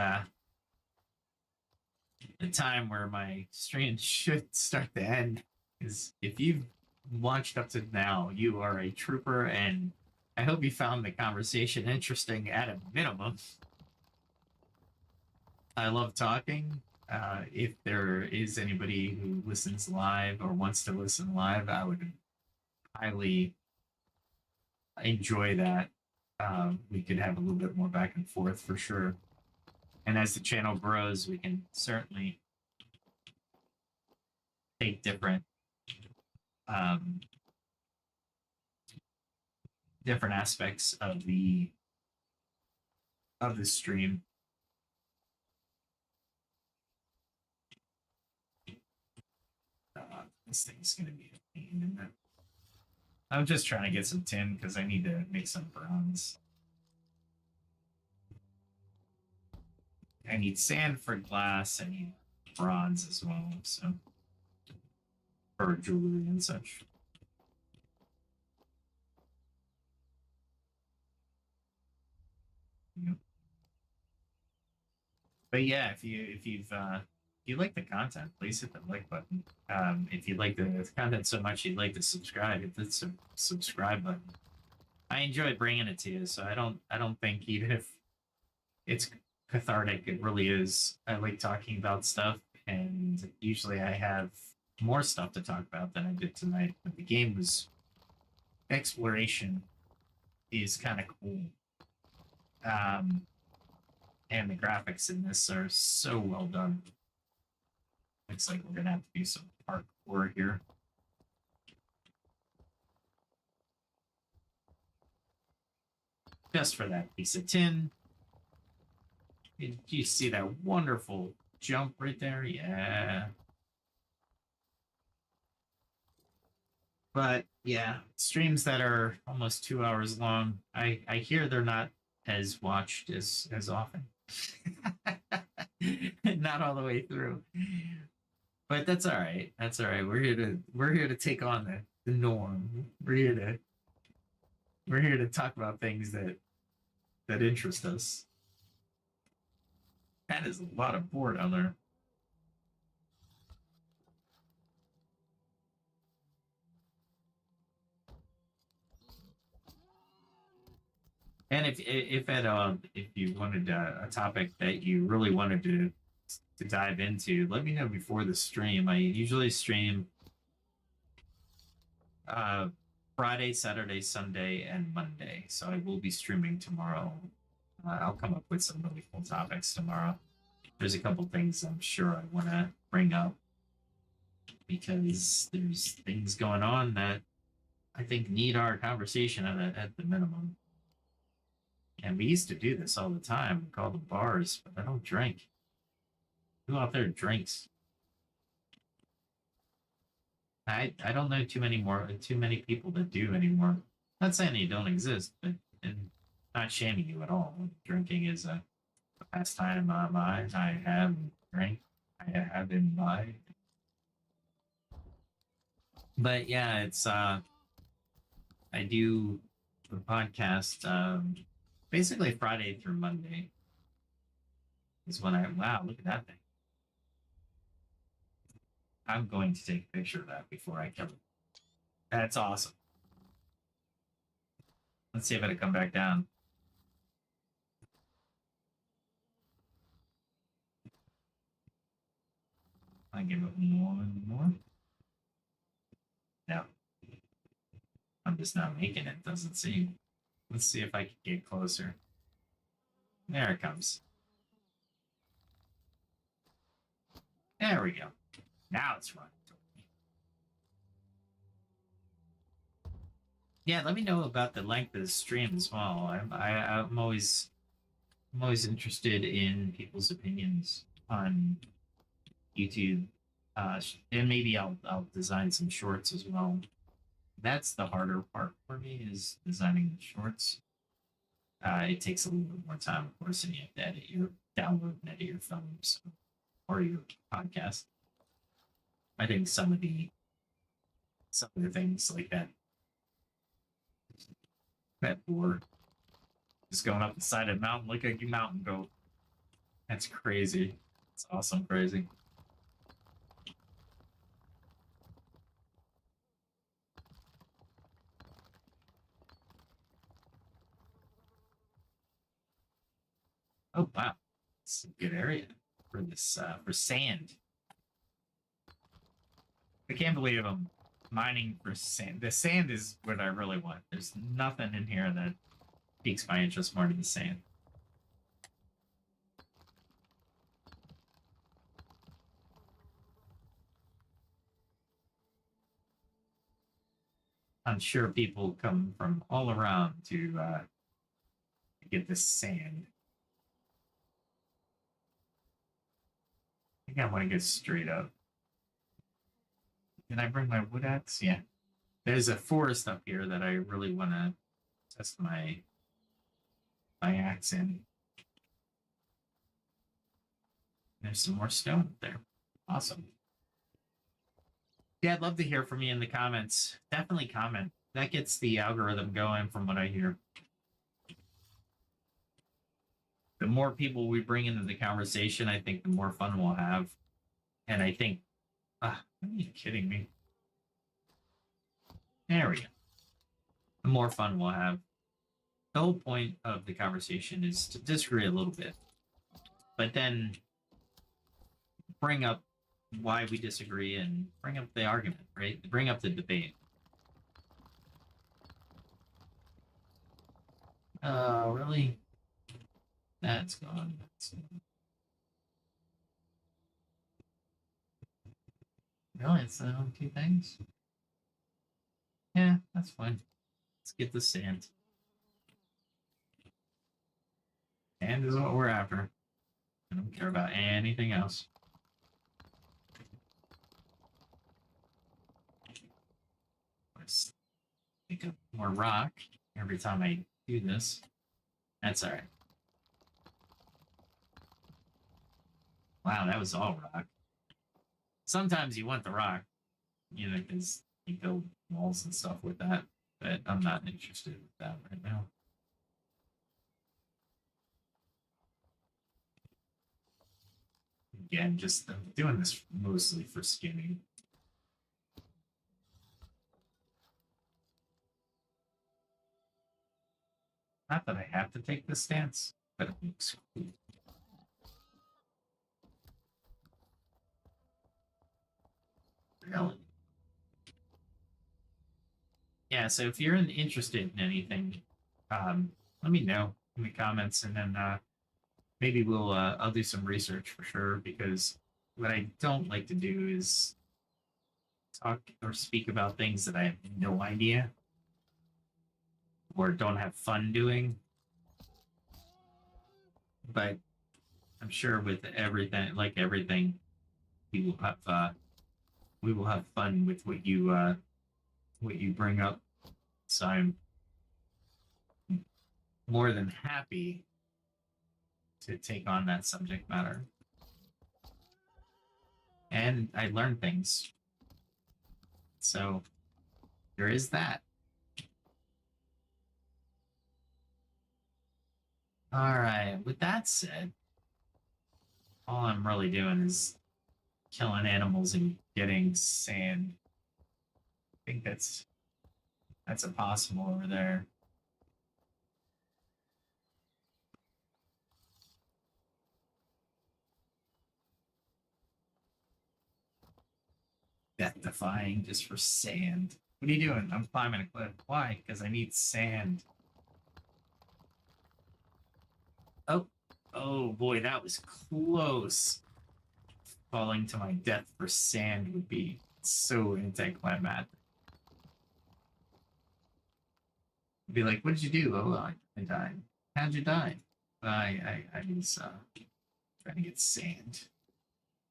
time where my stream should start to end. Because if you've watched up to now, you are a trooper, and I hope you found the conversation interesting at a minimum. I love talking. If there is anybody who listens live or wants to listen live, I would highly enjoy that. We could have a little bit more back and forth for sure. And as the channel grows, we can certainly take um, different aspects of the stream. This thing's gonna be a pain in it. I'm just trying to get some tin because I need to make some bronze. I need sand for glass. I need bronze as well, so for jewelry and such. Yep. But yeah, if you like the content, please hit the like button. If you like the content so much you'd like to subscribe, hit the subscribe button. I enjoy bringing it to you, so I don't think even if it's cathartic, it really is. I like talking about stuff, and usually I have more stuff to talk about than I did tonight. But the game was exploration is kind of cool. And the graphics in this are so well done. Looks like we're gonna have to do some parkour here. Just for that piece of tin. Did you see that wonderful jump right there? Yeah. But yeah, streams that are almost 2 hours long, I hear they're not as watched as often. Not all the way through. But that's all right. That's all right. We're here to take on the norm. We're here to talk about things that interest us. That is a lot of board on there. And if you wanted a topic that you really wanted to dive into, let me know before the stream. I usually stream Friday, Saturday, Sunday, and Monday. So I will be streaming tomorrow. I'll come up with some really cool topics tomorrow. There's a couple things I'm sure I want to bring up because there's things going on that I think need our conversation at the minimum. And we used to do this all the time. We call them bars, but I don't drink. Who out there drinks? I don't know too many people that do anymore. Not saying they don't exist, but and not shaming you at all. Drinking is a pastime in my mind. I have drank. I have in mind. But yeah, it's I do the podcast basically Friday through Monday is when wow, look at that thing. I'm going to take a picture of that before I kill it. That's awesome. Let's see if it'll come back down. I give it one more. No. I'm just not making it, doesn't seem. Let's see if I can get closer. There it comes. There we go. Now it's running. Yeah, let me know about the length of the stream as well. I'm always interested in people's opinions on YouTube, and maybe I'll design some shorts as well. That's the harder part for me is designing the shorts. It takes a little bit more time, of course, and you have to download and edit your films or your podcast. I think some of the things like that board just going up the side of the mountain, look at you mountain goat. That's crazy. It's awesome crazy. Oh wow, it's a good area. for this for sand. I can't believe I'm mining for sand. The sand is what I really want. There's nothing in here that piques my interest more than the sand. I'm sure people come from all around to get this sand. I think I want to get straight up. Did I bring my wood axe? Yeah. There's a forest up here that I really want to test my axe in. There's some more stone up there. Awesome. Yeah, I'd love to hear from you in the comments. Definitely comment. That gets the algorithm going from what I hear. The more people we bring into the conversation, I think the more fun we'll have. And I think, are you kidding me? There we go. The more fun we'll have. The whole point of the conversation is to disagree a little bit, but then bring up why we disagree and bring up the argument, right? Bring up the debate. Oh, really? That's gone. Really? It's two things? Yeah, that's fine. Let's get the sand. Sand is what we're after. I don't care about anything else. Let's pick up more rock every time I do this. That's all right. Wow, that was all rock. Sometimes you want the rock, you know, because you build walls and stuff with that, but I'm not interested with that right now. Again, just I'm doing this mostly for skinning. Not that I have to take this stance, but it looks cool. Really? Yeah, so if you're interested in anything, let me know in the comments, and then maybe I'll do some research for sure, because what I don't like to do is talk or speak about things that I have no idea or don't have fun doing. But I'm sure with everything, like everything, we will have fun with what you bring up. So I'm more than happy to take on that subject matter. And I learn things. So there is that. All right, with that said, all I'm really doing is killing animals and getting sand. I think that's impossible over there. Death defying just for sand. What are you doing? I'm climbing a cliff. Why? Because I need sand. Oh boy, that was close. Falling to my death for sand would be so anticlimactic. I'd be like, what did you do? Oh, I died. How'd you die? I was trying to get sand.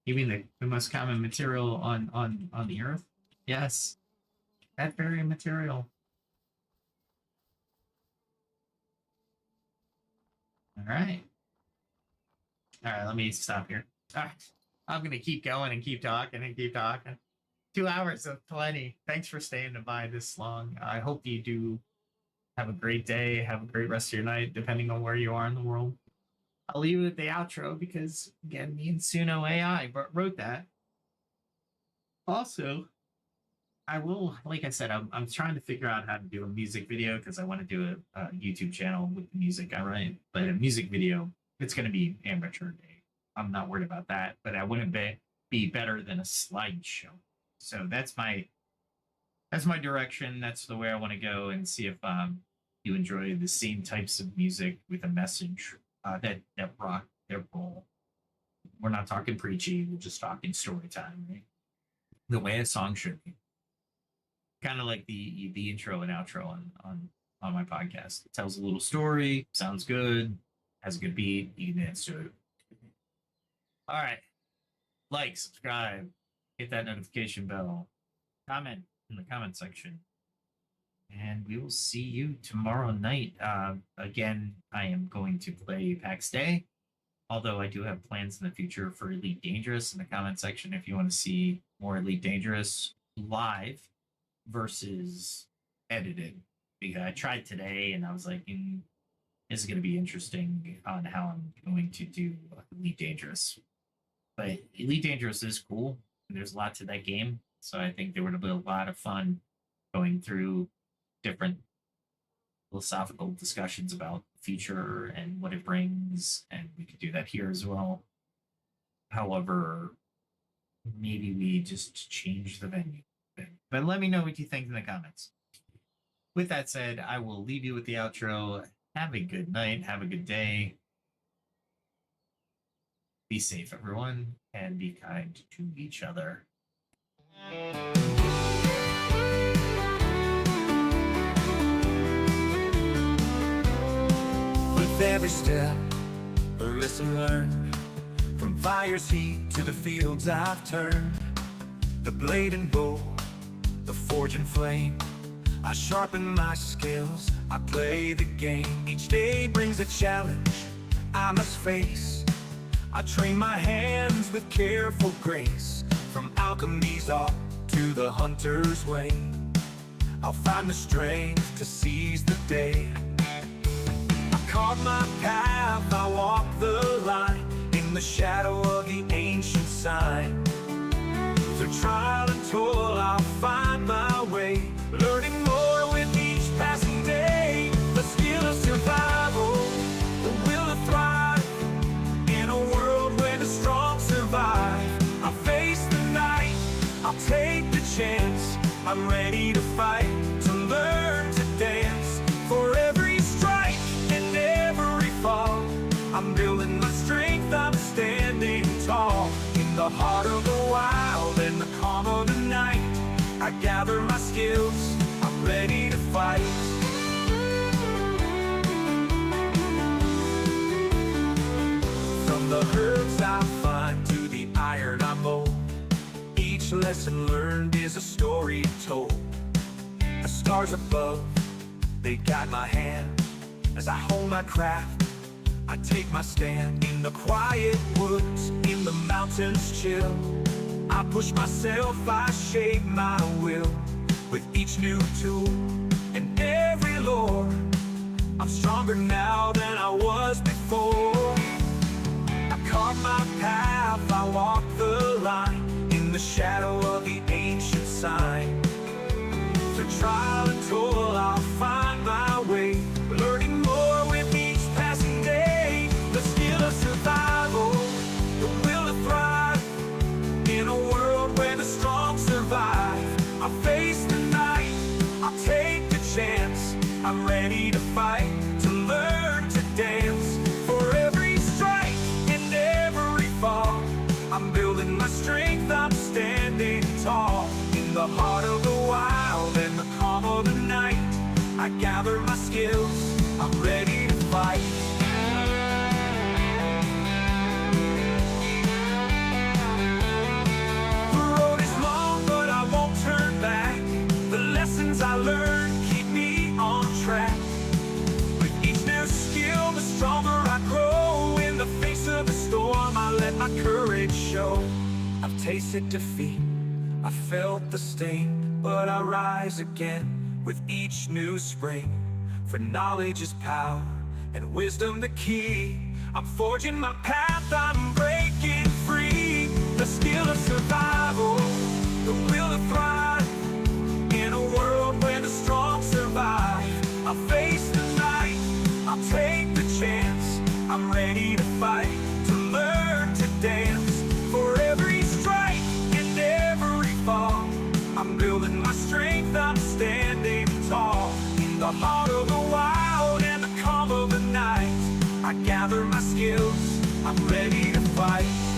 You mean the most common material on the earth? Yes. That very material. All right. All right, let me stop here. All right. I'm going to keep going and keep talking and keep talking. 2 hours of plenty. Thanks for staying by this long. I hope you do have a great day. Have a great rest of your night, depending on where you are in the world. I'll leave it with the outro because, again, me and Suno AI wrote that. Also, I will, like I said, I'm trying to figure out how to do a music video because I want to do a YouTube channel with the music I write. But a music video, it's going to be amateur day. I'm not worried about that. But I wouldn't be better than a slideshow. So that's my direction. That's the way I want to go, and see if you enjoy the same types of music with a message that rock their role. We're not talking preachy. We're just talking story time, right? The way a song should be. Kind of like the intro and outro on my podcast. It tells a little story, sounds good, has a good beat. You can dance to it. All right, like, subscribe, hit that notification bell, comment in the comment section, and we will see you tomorrow night. Again, I am going to play PAX Day, although I do have plans in the future for Elite Dangerous. In the comment section if you want to see more Elite Dangerous live versus edited, because I tried today and I was like, this is going to be interesting on how I'm going to do Elite Dangerous. But Elite Dangerous is cool, and there's a lot to that game. So I think there would be a lot of fun going through different philosophical discussions about the future and what it brings, and we could do that here as well. However, maybe we just change the venue. But let me know what you think in the comments. With that said, I will leave you with the outro. Have a good night. Have a good day. Be safe, everyone, and be kind to each other. With every step, a lesson learned. From fire's heat to the fields I've turned. The blade and bow, the forge and flame. I sharpen my skills, I play the game. Each day brings a challenge I must face. I train my hands with careful grace. From alchemy's art to the hunter's way, I'll find the strength to seize the day. I carve my path, I walk the line, in the shadow of the ancient sign. Through trial and toil I'll find my way, learning more with each passing day. The skill of survival, the will to thrive, in a world where the strong survive. I'll face the night, I'll take the chance. I'm ready to fight, to learn to dance. For every strike and every fall, I'm building my strength, I'm standing tall. In the heart of the wild and the calm of the night, I gather my skills, I'm ready to fight. From the herbs I find to the iron I mold, each lesson learned is a story told. The stars above, they guide my hand. As I hone my craft, I take my stand. In the quiet woods, in the mountains chill, I push myself, I shape my will. With each new tool and every lore, I'm stronger now than I was before. I carve my path, I walk the line, in the shadow of the ancient sign. Through trial and toil I'll find my way, learning more with each passing day. The skill of survival, the will to thrive, in a world where the strong survive. I'll face the night, I'll take the chance. I'm ready to fight, to learn to dance. For every strike and every fall, I'm building my strength, I'm standing tall. In the heart of the wild and the calm of the night, I gather my skills, I'm ready to fight. The road is long, but I won't turn back. The lessons I learned keep me on track. With each new skill, the stronger I grow. In the face of the storm, I let my courage show. I've tasted defeat, I felt the sting, but I rise again with each new spring. For knowledge is power, and wisdom the key. I'm forging my path, I'm breaking free. The skill of survival, the will to thrive, in a world where the strong survive. I'll face the night, I'll take the chance. I'm ready to fight, to learn to of the wild and the calm of the night. I gather my skills, I'm ready to fight.